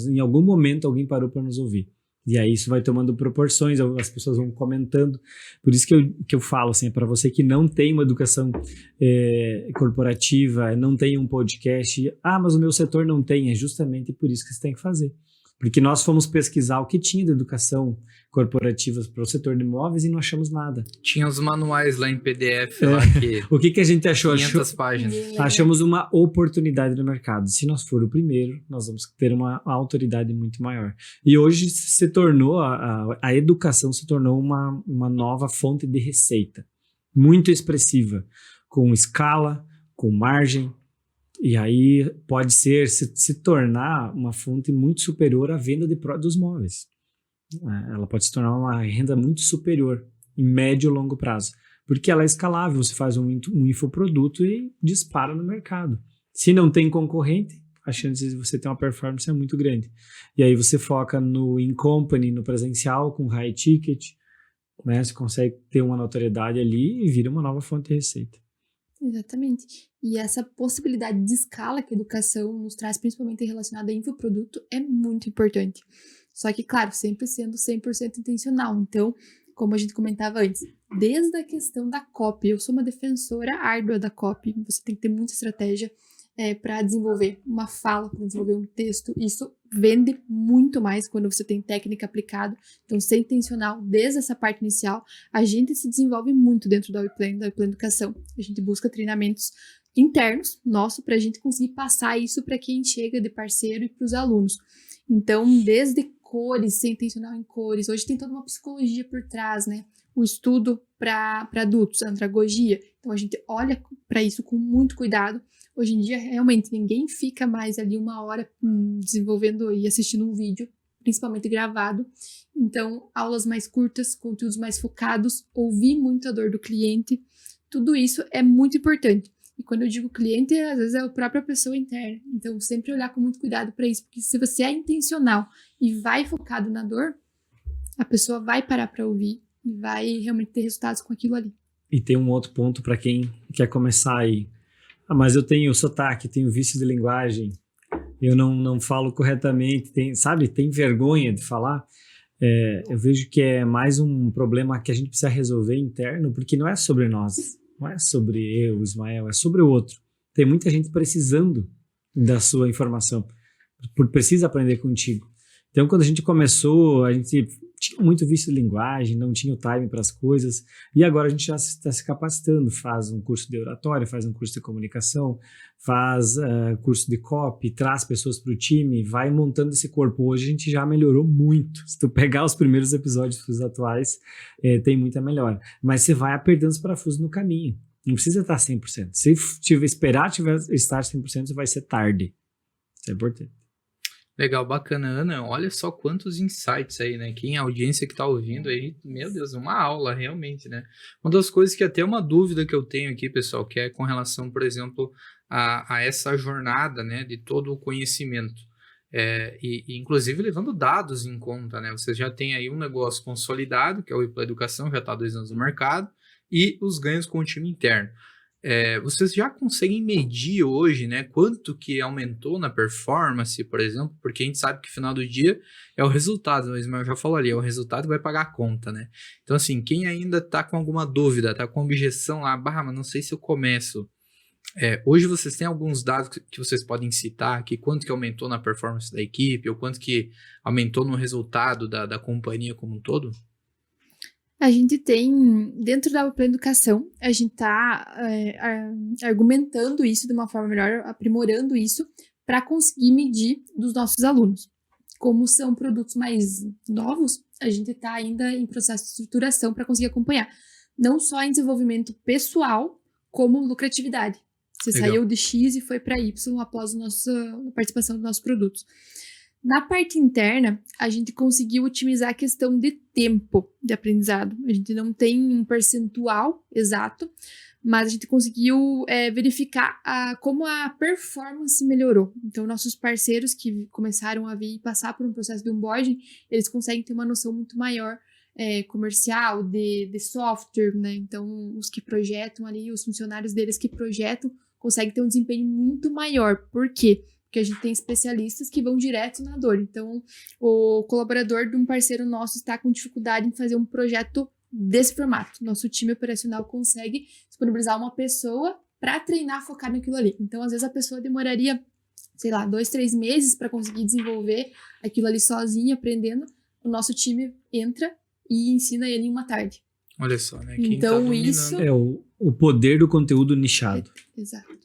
em algum momento alguém parou para nos ouvir. E aí isso vai tomando proporções, as pessoas vão comentando. Por isso que eu falo assim, para você que não tem uma educação corporativa, não tem um podcast, mas o meu setor não tem, é justamente por isso que você tem que fazer. Porque nós fomos pesquisar o que tinha de educação corporativa para o setor de imóveis e não achamos nada. Tinha os manuais lá em PDF, lá que O que a gente achou? 500 páginas. Achamos uma oportunidade no mercado. Se nós for o primeiro, nós vamos ter uma autoridade muito maior. E hoje se tornou, a educação se tornou uma nova fonte de receita, muito expressiva, com escala, com margem, e aí pode se tornar uma fonte muito superior à venda dos móveis. Ela pode se tornar uma renda muito superior em médio e longo prazo, porque ela é escalável, você faz um infoproduto e dispara no mercado. Se não tem concorrente, a chance de você ter uma performance é muito grande. E aí você foca no in-company, no presencial, com high ticket, né? Você consegue ter uma notoriedade ali e vira uma nova fonte de receita. Exatamente. E essa possibilidade de escala que a educação nos traz, principalmente relacionada a infoproduto, é muito importante. Só que, claro, sempre sendo 100% intencional. Então, como a gente comentava antes, desde a questão da copy, eu sou uma defensora árdua da copy, você tem que ter muita estratégia para desenvolver uma fala, para desenvolver um texto. Isso vende muito mais quando você tem técnica aplicada. Então, ser intencional desde essa parte inicial, a gente se desenvolve muito dentro da WePlan Educação. A gente busca treinamentos internos, nosso, para a gente conseguir passar isso para quem chega de parceiro e para os alunos. Então, desde cores, ser intencional em cores. Hoje tem toda uma psicologia por trás, né? O estudo para adultos, a andragogia. Então, a gente olha para isso com muito cuidado. Hoje em dia, realmente, ninguém fica mais ali 1 hora desenvolvendo e assistindo um vídeo, principalmente gravado. Então, aulas mais curtas, conteúdos mais focados, ouvir muito a dor do cliente. Tudo isso é muito importante. E quando eu digo cliente, às vezes é a própria pessoa interna. Então, sempre olhar com muito cuidado para isso. Porque se você é intencional e vai focado na dor, a pessoa vai parar para ouvir e vai realmente ter resultados com aquilo ali. E tem um outro ponto para quem quer começar aí. Mas eu tenho sotaque, tenho vício de linguagem, eu não falo corretamente, tem vergonha de falar. Eu vejo que é mais um problema que a gente precisa resolver interno, porque não é sobre nós, não é sobre eu, Ismael, é sobre o outro. Tem muita gente precisando da sua informação, precisa aprender contigo. Então, quando a gente começou, a gente tinha muito vício de linguagem, não tinha o time para as coisas, e agora a gente já está se capacitando, faz um curso de oratória, faz um curso de comunicação, faz curso de copy, traz pessoas para o time, vai montando esse corpo. Hoje a gente já melhorou muito. Se tu pegar os primeiros episódios dos atuais, tem muita melhora. Mas você vai apertando os parafusos no caminho. Não precisa estar 100%. Se estar 100%, vai ser tarde. Isso é importante. Legal, bacana, Ana. Olha só quantos insights aí, né? Quem é a audiência que tá ouvindo aí, meu Deus, uma aula, realmente, né? Uma das coisas que até uma dúvida que eu tenho aqui, pessoal, que é com relação, por exemplo, a essa jornada, né? De todo o conhecimento. E inclusive levando dados em conta, né? Vocês já têm aí um negócio consolidado, que é o WePlan Educação, já está há 2 anos no mercado, e os ganhos com o time interno. Vocês já conseguem medir hoje, né, quanto que aumentou na performance, por exemplo, porque a gente sabe que no final do dia é o resultado, mas eu já falaria, é o resultado que vai pagar a conta, né? Então, assim, quem ainda tá com alguma dúvida, tá com objeção lá, mas não sei se eu começo. Hoje vocês têm alguns dados que vocês podem citar aqui, quanto que aumentou na performance da equipe, ou quanto que aumentou no resultado da companhia como um todo? A gente tem, dentro da WePlan Educação, a gente está argumentando isso de uma forma melhor, aprimorando isso, para conseguir medir dos nossos alunos. Como são produtos mais novos, a gente está ainda em processo de estruturação para conseguir acompanhar. Não só em desenvolvimento pessoal, como lucratividade. Você Legal. saiu de X e foi para Y após a participação dos nossos produtos. Na parte interna, a gente conseguiu otimizar a questão de tempo de aprendizado. A gente não tem um percentual exato, mas a gente conseguiu verificar como a performance melhorou. Então, nossos parceiros que começaram a vir e passar por um processo de onboarding, eles conseguem ter uma noção muito maior comercial, de software, né? Então, os que projetam ali, os funcionários deles que projetam, conseguem ter um desempenho muito maior. Por quê? Porque a gente tem especialistas que vão direto na dor. Então, o colaborador de um parceiro nosso está com dificuldade em fazer um projeto desse formato. Nosso time operacional consegue disponibilizar uma pessoa para treinar, focar naquilo ali. Então, às vezes, a pessoa demoraria, sei lá, 2, 3 meses para conseguir desenvolver aquilo ali sozinha, aprendendo. O nosso time entra e ensina ele em uma tarde. Olha só, né? Quem Então, tá dominando. isso- É o poder do conteúdo nichado. Exato.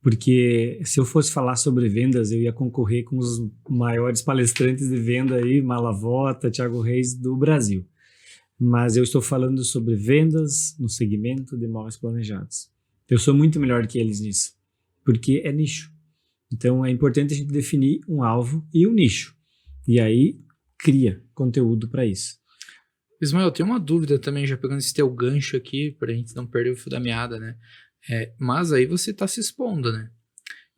Porque se eu fosse falar sobre vendas, eu ia concorrer com os maiores palestrantes de venda aí, Malavota, Thiago Reis, do Brasil. Mas eu estou falando sobre vendas no segmento de imóveis planejados. Eu sou muito melhor que eles nisso, porque é nicho. Então é importante a gente definir um alvo e um nicho. E aí cria conteúdo para isso. Ismael, tem uma dúvida também, já pegando esse teu gancho aqui, pra gente não perder o fio da meada, né? Mas aí você tá se expondo, né?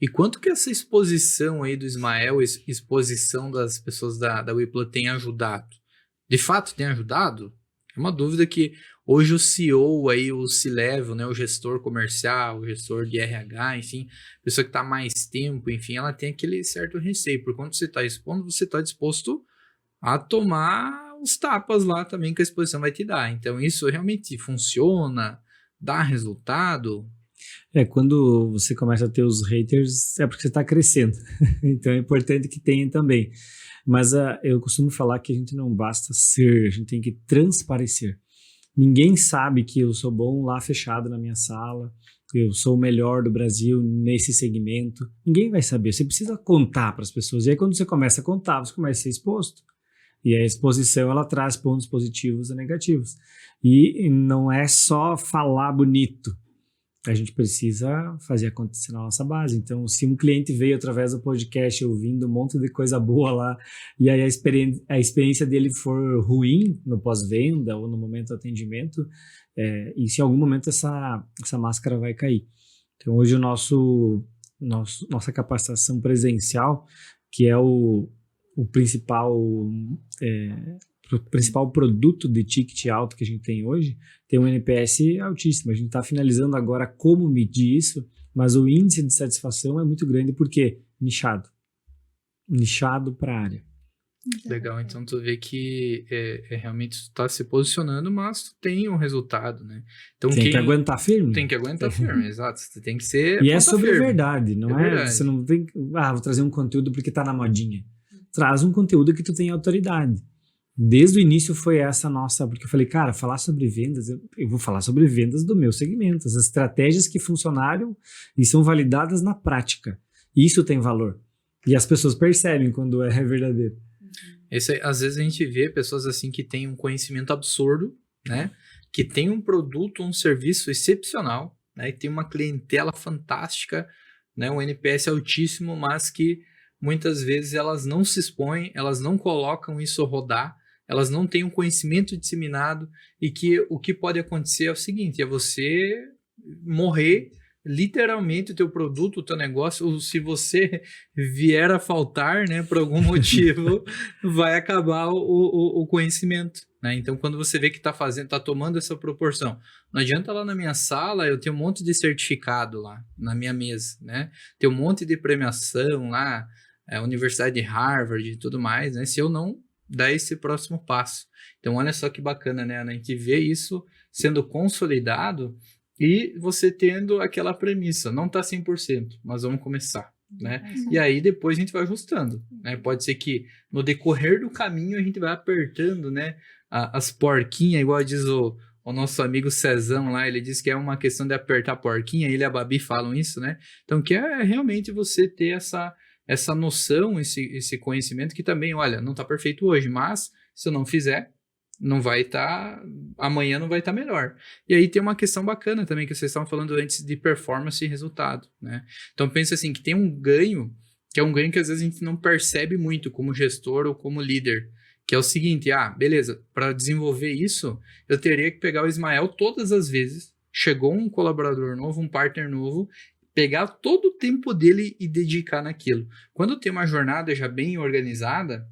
E quanto que essa exposição aí do Ismael, exposição das pessoas da Whipla tem ajudado? De fato tem ajudado? É uma dúvida que hoje o CEO aí, o C-Level, né, o gestor comercial, o gestor de RH, enfim, pessoa que está mais tempo, enfim, ela tem aquele certo receio, porque quando você está expondo, você está disposto a tomar os tapas lá também que a exposição vai te dar. Então isso realmente funciona, dá resultado? Quando você começa a ter os haters, é porque você está crescendo. Então é importante que tenha também. Mas eu costumo falar que a gente não basta ser, a gente tem que transparecer. Ninguém sabe que eu sou bom lá fechado na minha sala, eu sou o melhor do Brasil nesse segmento. Ninguém vai saber, você precisa contar para as pessoas. E aí quando você começa a contar, você começa a ser exposto. E a exposição, ela traz pontos positivos e negativos. E não é só falar bonito. A gente precisa fazer acontecer na nossa base. Então, se um cliente veio através do podcast ouvindo um monte de coisa boa lá, e aí a experiência dele for ruim no pós-venda ou no momento do atendimento, e se em algum momento essa máscara vai cair. Então, hoje nossa capacitação presencial, que é o principal produto de ticket alto que a gente tem hoje, tem um NPS altíssimo. A gente está finalizando agora como medir isso, mas o índice de satisfação é muito grande porque nichado para a área. Legal, então tu vê que realmente tu tá se posicionando, mas tu tem um resultado, né? Então Tem que aguentar firme. Tem que aguentar firme, exato. Tu tem que ser E é sobre firme. verdade, não é? Verdade. Você não tem, vou trazer um conteúdo porque tá na modinha. Traz um conteúdo que tu tem autoridade. Desde o início foi essa nossa, porque eu falei, cara, falar sobre vendas, eu vou falar sobre vendas do meu segmento, as estratégias que funcionaram e são validadas na prática. Isso tem valor. E as pessoas percebem quando é verdadeiro. Às vezes a gente vê pessoas assim que têm um conhecimento absurdo, né? Que tem um produto, um serviço excepcional, né? E tem uma clientela fantástica, né? Um NPS altíssimo, mas que muitas vezes elas não se expõem, elas não colocam isso rodar, elas não têm um conhecimento disseminado e que o que pode acontecer é o seguinte, é você morrer literalmente o teu produto, o teu negócio, ou se você vier a faltar, né, por algum motivo, vai acabar o conhecimento, né? Então, quando você vê que tá tomando essa proporção, não adianta lá na minha sala, eu tenho um monte de certificado lá na minha mesa, né? Tem um monte de premiação lá, Universidade de Harvard e tudo mais, né? Se eu não dar esse próximo passo. Então, olha só que bacana, né? A gente vê isso sendo consolidado e você tendo aquela premissa, não tá 100%, mas vamos começar, né? E aí depois a gente vai ajustando, né? Pode ser que no decorrer do caminho a gente vai apertando, né? As porquinhas, igual diz o nosso amigo Cezão lá, ele diz que é uma questão de apertar a porquinha, ele e a Babi falam isso, né? Então que é realmente você ter essa noção, esse conhecimento que também, olha, não tá perfeito hoje, mas se eu não fizer, não vai estar, amanhã não vai estar melhor. E aí tem uma questão bacana também, que vocês estavam falando antes de performance e resultado, né? Então pensa assim, que tem um ganho, que é um ganho que às vezes a gente não percebe muito como gestor ou como líder, que é o seguinte, beleza, para desenvolver isso, eu teria que pegar o Ismael todas as vezes, chegou um colaborador novo, um partner novo, pegar todo o tempo dele e dedicar naquilo. Quando tem uma jornada já bem organizada,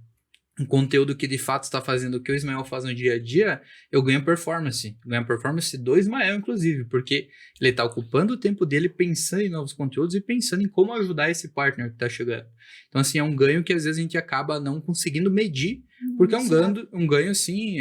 um conteúdo que de fato está fazendo o que o Ismael faz no dia a dia, eu ganho performance. Ganho performance do Ismael, inclusive, porque ele está ocupando o tempo dele pensando em novos conteúdos e pensando em como ajudar esse partner que está chegando. Então, assim, é um ganho que às vezes a gente acaba não conseguindo medir, porque é um ganho assim,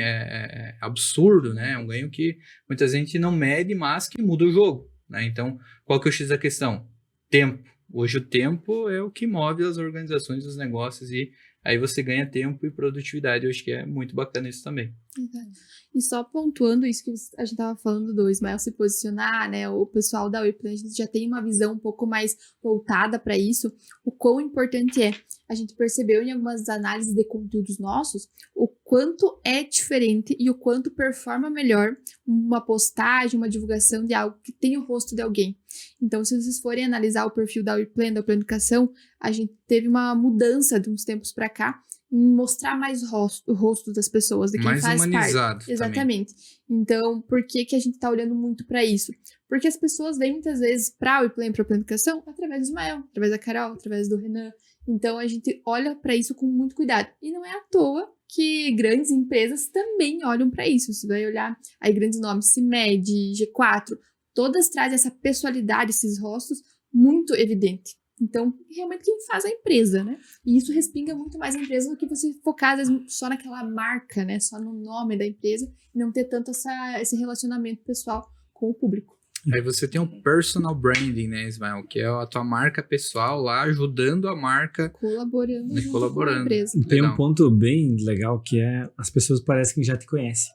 absurdo, né? É um ganho que muita gente não mede, mas que muda o jogo, né? Então, qual que é o X da questão? Tempo. Hoje o tempo é o que move as organizações, os negócios, e aí você ganha tempo e produtividade. Eu acho que é muito bacana isso também. Exato. E só pontuando isso que a gente estava falando do Ismael se posicionar, né? O pessoal da WePlan, a gente já tem uma visão um pouco mais voltada para isso. O quão importante é. A gente percebeu em algumas análises de conteúdos nossos o quanto é diferente e o quanto performa melhor uma postagem, uma divulgação de algo que tem o rosto de alguém. Então, se vocês forem analisar o perfil da WePlan, da Planificação, a gente teve uma mudança de uns tempos para cá em mostrar mais o rosto das pessoas, de quem Mais faz humanizado parte. Exatamente. Então, por que a gente tá olhando muito para isso? Porque as pessoas vêm muitas vezes para a WePlan, para a Planificação, através do Ismael, através da Carol, através do Renan. Então, a gente olha para isso com muito cuidado. E não é à toa que grandes empresas também olham para isso. Você vai olhar aí grandes nomes, CIMED, G4, todas trazem essa pessoalidade, esses rostos muito evidente. Então, realmente quem faz a empresa, né? E isso respinga muito mais a empresa do que você focar, às vezes, só naquela marca, né? Só no nome da empresa e não ter tanto esse relacionamento pessoal com o público. Aí você tem o personal branding, né, Ismael? Que é a tua marca pessoal lá, ajudando a marca. Colaborando E junto colaborando. com a empresa. Tem Legal. um ponto bem legal que é as pessoas parecem que já te conhecem.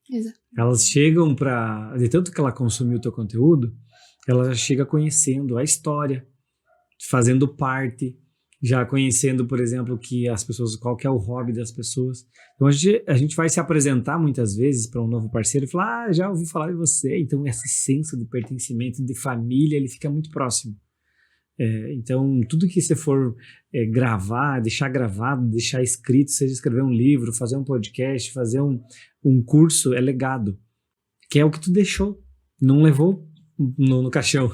Exato. Elas chegam de tanto que ela consumiu o teu conteúdo, ela já chega conhecendo a história, fazendo parte, já conhecendo, por exemplo, que as pessoas, qual que é o hobby das pessoas. Então a gente vai se apresentar muitas vezes para um novo parceiro e falar, já ouvi falar de você. Então esse senso de pertencimento, de família, ele fica muito próximo. Então tudo que você for gravar, deixar gravado, deixar escrito, seja escrever um livro, fazer um podcast, fazer um curso, é legado. Que é o que tu deixou, não levou no caixão.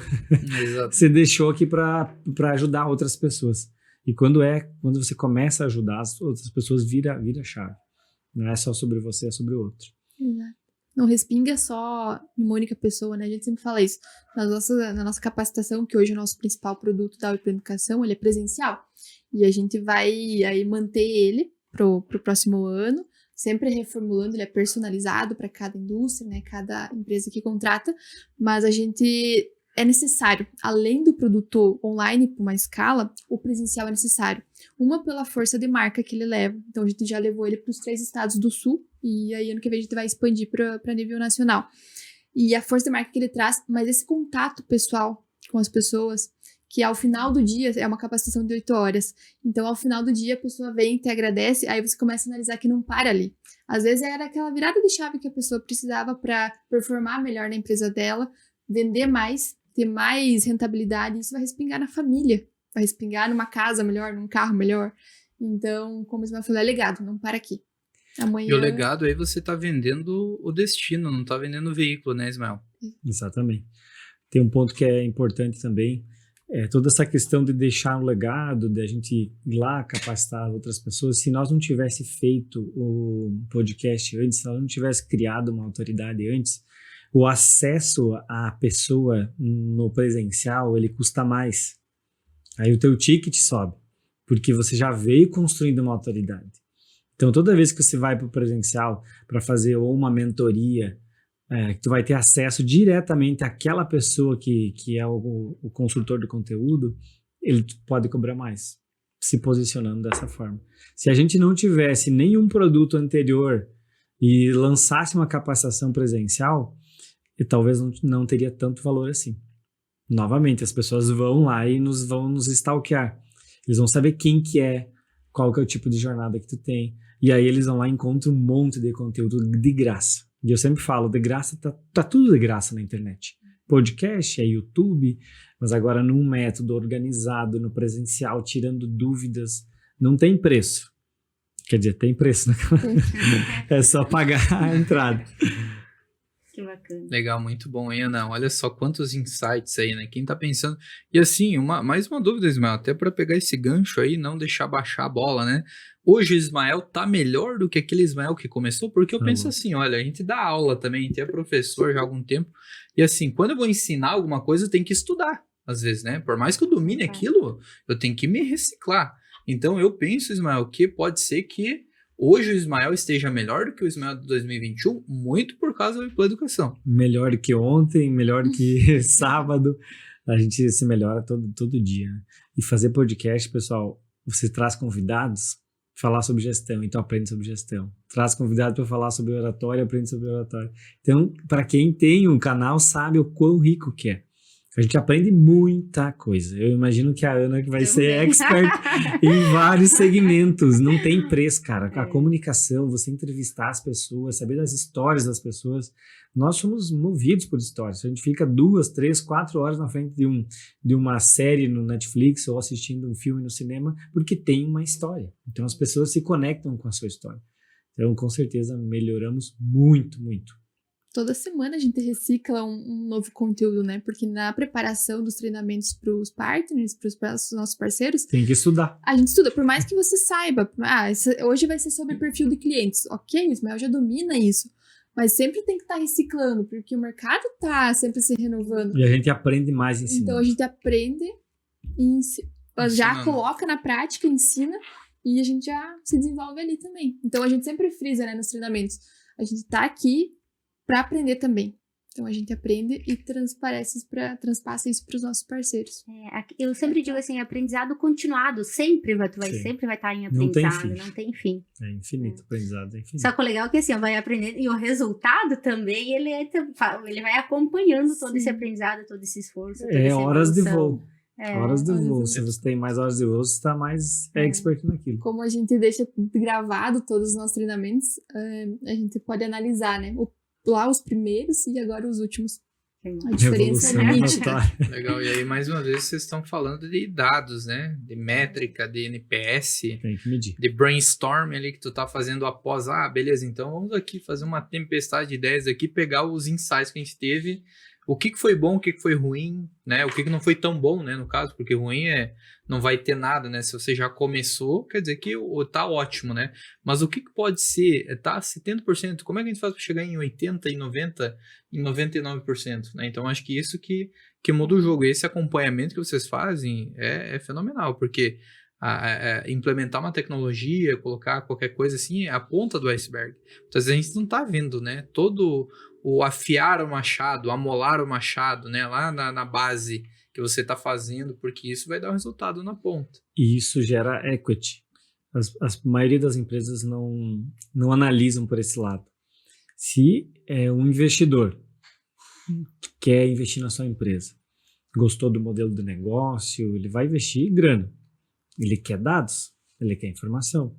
Exato. Você deixou aqui para ajudar outras pessoas. E quando você começa a ajudar as outras pessoas, vira chave. Não é só sobre você, é sobre o outro. Exato. Não respinga só em uma única pessoa, né? A gente sempre fala isso. Na nossa capacitação, que hoje é o nosso principal produto da Planificação, ele é presencial. E a gente vai aí manter ele pro próximo ano, sempre reformulando, ele é personalizado para cada indústria, né? Cada empresa que contrata. Mas é necessário, além do produto online para uma escala, o presencial é necessário. Uma pela força de marca que ele leva. Então, a gente já levou ele para os 3 estados do Sul. E aí, ano que vem, a gente vai expandir para nível nacional. E a força de marca que ele traz, mas esse contato pessoal com as pessoas, que ao final do dia, é uma capacitação de 8 horas. Então, ao final do dia, a pessoa vem e te agradece, aí você começa a analisar que não para ali. Às vezes, era aquela virada de chave que a pessoa precisava para performar melhor na empresa dela, vender mais, ter mais rentabilidade, isso vai respingar na família, vai respingar numa casa melhor, num carro melhor. Então, como o Ismael falou, é legado, não para aqui. Amanhã... E o legado aí você tá vendendo o destino, não tá vendendo o veículo, né, Ismael? Exatamente. Tem um ponto que é importante também, toda essa questão de deixar um legado, de a gente ir lá capacitar outras pessoas. Se nós não tivesse feito o podcast antes, se nós não tivesse criado uma autoridade antes, o acesso à pessoa no presencial, ele custa mais. Aí o teu ticket sobe, porque você já veio construindo uma autoridade. Então, toda vez que você vai para o presencial para fazer ou uma mentoria, tu vai ter acesso diretamente àquela pessoa que é o consultor de conteúdo, ele pode cobrar mais, se posicionando dessa forma. Se a gente não tivesse nenhum produto anterior e lançasse uma capacitação presencial, talvez não teria tanto valor assim. Novamente, as pessoas vão lá e vão nos stalkear. Eles vão saber quem que é, qual que é o tipo de jornada que tu tem. E aí eles vão lá e encontram um monte de conteúdo de graça. E eu sempre falo, de graça, tá tudo de graça na internet. Podcast, YouTube, mas agora num método organizado, no presencial, tirando dúvidas, não tem preço. Quer dizer, tem preço, né? É só pagar a entrada. Que bacana. Legal, muito bom, hein, Ana? Olha só quantos insights aí, né? Quem tá pensando... E assim, mais uma dúvida, Ismael, até para pegar esse gancho aí, não deixar baixar a bola, né? hoje o Ismael tá melhor do que aquele Ismael que começou? Porque eu Tá penso bom. assim, olha, a gente dá aula também, a gente é professor já há algum tempo, e assim, quando eu vou ensinar alguma coisa, eu tenho que estudar, às vezes, né? Por mais que eu domine aquilo, eu tenho que me reciclar. Então eu penso, Ismael, que pode ser que hoje o Ismael esteja melhor do que o Ismael de 2021, muito por causa da educação. Melhor do que ontem, melhor do que sábado. A gente se melhora todo dia, né? E fazer podcast, pessoal, você traz convidados, falar sobre gestão, então aprende sobre gestão. Traz convidado para falar sobre oratória, aprende sobre oratória. Então, para quem tem um canal, sabe o quão rico que é. A gente aprende muita coisa. Eu imagino que a Ana que vai ser Também. expert em vários segmentos. Não tem preço, cara. A É. comunicação, você entrevistar as pessoas, saber das histórias das pessoas. Nós somos movidos por histórias. A gente fica 2, 3, 4 horas na frente de uma série no Netflix ou assistindo um filme no cinema porque tem uma história. Então as pessoas se conectam com a sua história. Então, com certeza, melhoramos muito, muito. Toda semana a gente recicla um novo conteúdo, né? Porque na preparação dos treinamentos para os partners, para os nossos parceiros, Tem que estudar. a gente estuda. Por mais que você saiba, hoje vai ser sobre perfil de clientes. Ok, o Ismael já domina isso. Mas sempre tem que estar reciclando, porque o mercado tá sempre se renovando. E a gente aprende mais em cima. Então a gente aprende, e já Ensinando. coloca na prática, ensina, e a gente já se desenvolve ali também. Então a gente sempre frisa, né, nos treinamentos. A gente tá aqui para aprender também. Então a gente aprende e transpassa isso para os nossos parceiros. Eu sempre digo assim, aprendizado continuado, sempre vai Sim. estar em Não tem aprendizado, fim. não tem fim. É infinito, aprendizado é infinito. Só que o legal é que assim, ó, vai aprendendo, e o resultado também, ele vai acompanhando todo esse Sim. aprendizado, todo esse esforço, toda É essa horas de evolução. voo. É, Horas de horas de voo. voo. Se você tem mais horas de voo, você está mais expert naquilo. Como a gente deixa gravado todos os nossos treinamentos, a gente pode analisar, né? Lá os primeiros e agora os últimos. A diferença Revolução é nítida. notória. Legal, e aí mais uma vez vocês estão falando de dados, né? De métrica, de NPS, Tem que medir. de brainstorm ali que tu tá fazendo após, beleza, então vamos aqui fazer uma tempestade de ideias aqui, pegar os insights que a gente teve, o que foi bom, o que foi ruim, né? O que não foi tão bom, né, no caso, porque ruim não vai ter nada, né? Se você já começou, quer dizer que tá ótimo, né? Mas o que pode ser, tá 70%, como é que a gente faz para chegar em 80%, em 90%, em 99%, né? Então acho que isso que muda o jogo. E esse acompanhamento que vocês fazem é fenomenal, porque implementar uma tecnologia, colocar qualquer coisa assim, é a ponta do iceberg. Muitas vezes a gente não tá vendo, né? Todo o afiar o machado, amolar o machado, né? Lá na base que você tá fazendo, porque isso vai dar um resultado na ponta. E isso gera equity. A maioria das empresas não analisam por esse lado. Se um investidor quer investir na sua empresa, gostou do modelo de negócio, ele vai investir grana. Ele quer dados, ele quer informação,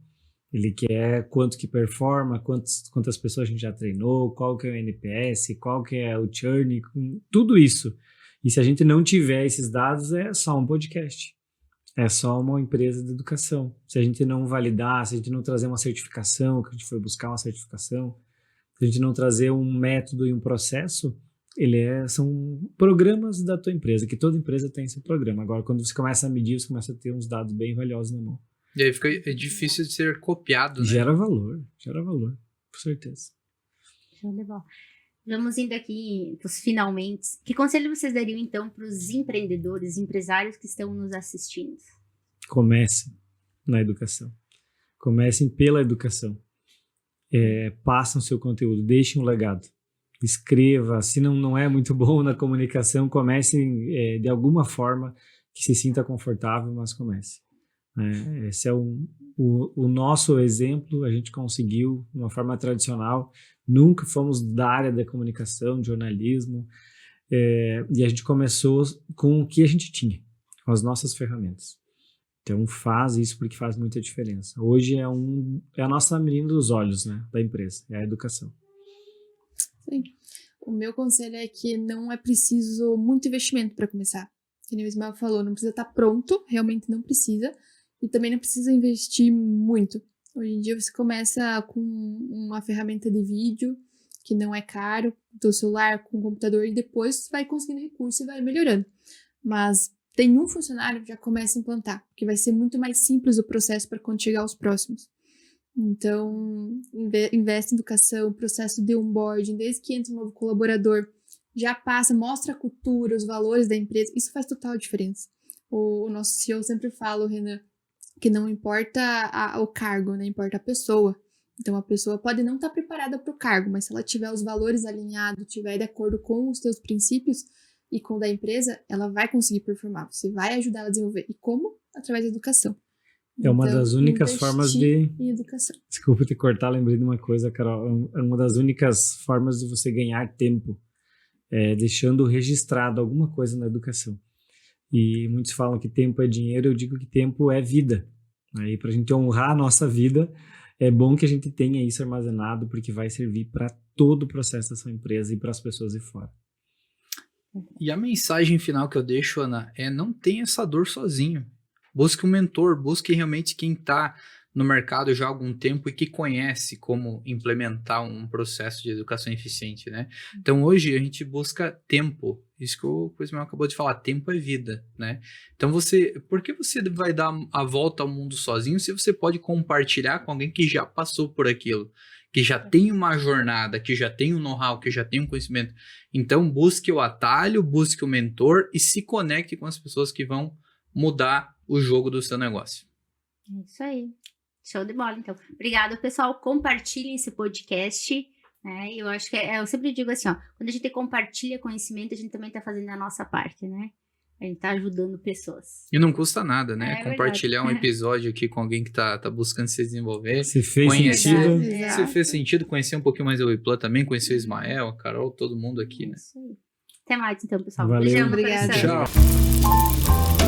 ele quer quanto que performa, quantas pessoas a gente já treinou, qual que é o NPS, qual que é o churn, tudo isso. E se a gente não tiver esses dados, é só um podcast. É só uma empresa de educação. Se a gente não validar, se a gente não trazer uma certificação, que a gente foi buscar uma certificação, se a gente não trazer um método e um processo, são programas da tua empresa, que toda empresa tem seu programa. Agora, quando você começa a medir, você começa a ter uns dados bem valiosos na mão. E aí fica difícil de ser copiado, né? Gera valor, com certeza. Show de bola. Vamos indo aqui para os finalmente. Que conselho vocês dariam, então, para os empreendedores, empresários que estão nos assistindo? Comecem na educação. Comecem pela educação. Passem o seu conteúdo, deixem um legado. Escreva, se não é muito bom na comunicação, comecem de alguma forma que se sinta confortável, mas comece. Esse é o nosso exemplo, a gente conseguiu de uma forma tradicional, nunca fomos da área da comunicação, de jornalismo, e a gente começou com o que a gente tinha, com as nossas ferramentas. Então faz isso porque faz muita diferença. Hoje é a nossa menina dos olhos, né, da empresa, é a educação. Sim. O meu conselho é que não é preciso muito investimento para começar. Como o Ismael falou, não precisa estar pronto, realmente não precisa. E também não precisa investir muito. Hoje em dia você começa com uma ferramenta de vídeo, que não é caro, do celular, com o computador, e depois você vai conseguindo recurso e vai melhorando. Mas tem um funcionário, já começa a implantar, porque vai ser muito mais simples o processo para quando chegar aos próximos. Então, investe em educação, processo de onboarding, desde que entra um novo colaborador, já passa, mostra a cultura, os valores da empresa. Isso faz total diferença. O nosso CEO sempre fala, Renan, que não importa o cargo, né? Importa a pessoa. Então, a pessoa pode não estar preparada para o cargo, mas se ela tiver os valores alinhados, tiver de acordo com os seus princípios e com o da empresa, ela vai conseguir performar. Você vai ajudar ela a desenvolver. E como? Através da educação. É uma Então, das únicas formas de... em educação. Desculpa te cortar, lembrei de uma coisa, Carol. É uma das únicas formas de você ganhar tempo, deixando registrado alguma coisa na educação. E muitos falam que tempo é dinheiro, eu digo que tempo é vida. Aí, para a gente honrar a nossa vida, é bom que a gente tenha isso armazenado, porque vai servir para todo o processo da sua empresa e para as pessoas de fora. E a mensagem final que eu deixo, Ana, é não tenha essa dor sozinho. Busque um mentor, busque realmente quem está no mercado já há algum tempo e que conhece como implementar um processo de educação eficiente, né? Então, hoje a gente busca tempo. Isso que o Ismael acabou de falar, tempo é vida, né? Então, por que você vai dar a volta ao mundo sozinho se você pode compartilhar com alguém que já passou por aquilo, que já tem uma jornada, que já tem um know-how, que já tem um conhecimento? Então, busque o atalho, busque o mentor e se conecte com as pessoas que vão mudar o jogo do seu negócio. É isso aí. Show de bola, então. Obrigada, pessoal. Compartilhem esse podcast. Né? Eu acho que eu sempre digo assim, ó, quando a gente compartilha conhecimento, a gente também está fazendo a nossa parte, né? A gente está ajudando pessoas. E não custa nada, né? Compartilhar verdade. um episódio aqui com alguém que tá buscando se desenvolver. Se fez Conhecer, sentido. se fez sentido, conhecer um pouquinho mais o WePlan também, conhecer o Ismael, a Carol, todo mundo aqui, né? Isso aí. Até mais, então, pessoal. Valeu. Beijão no Obrigada. coração. Tchau.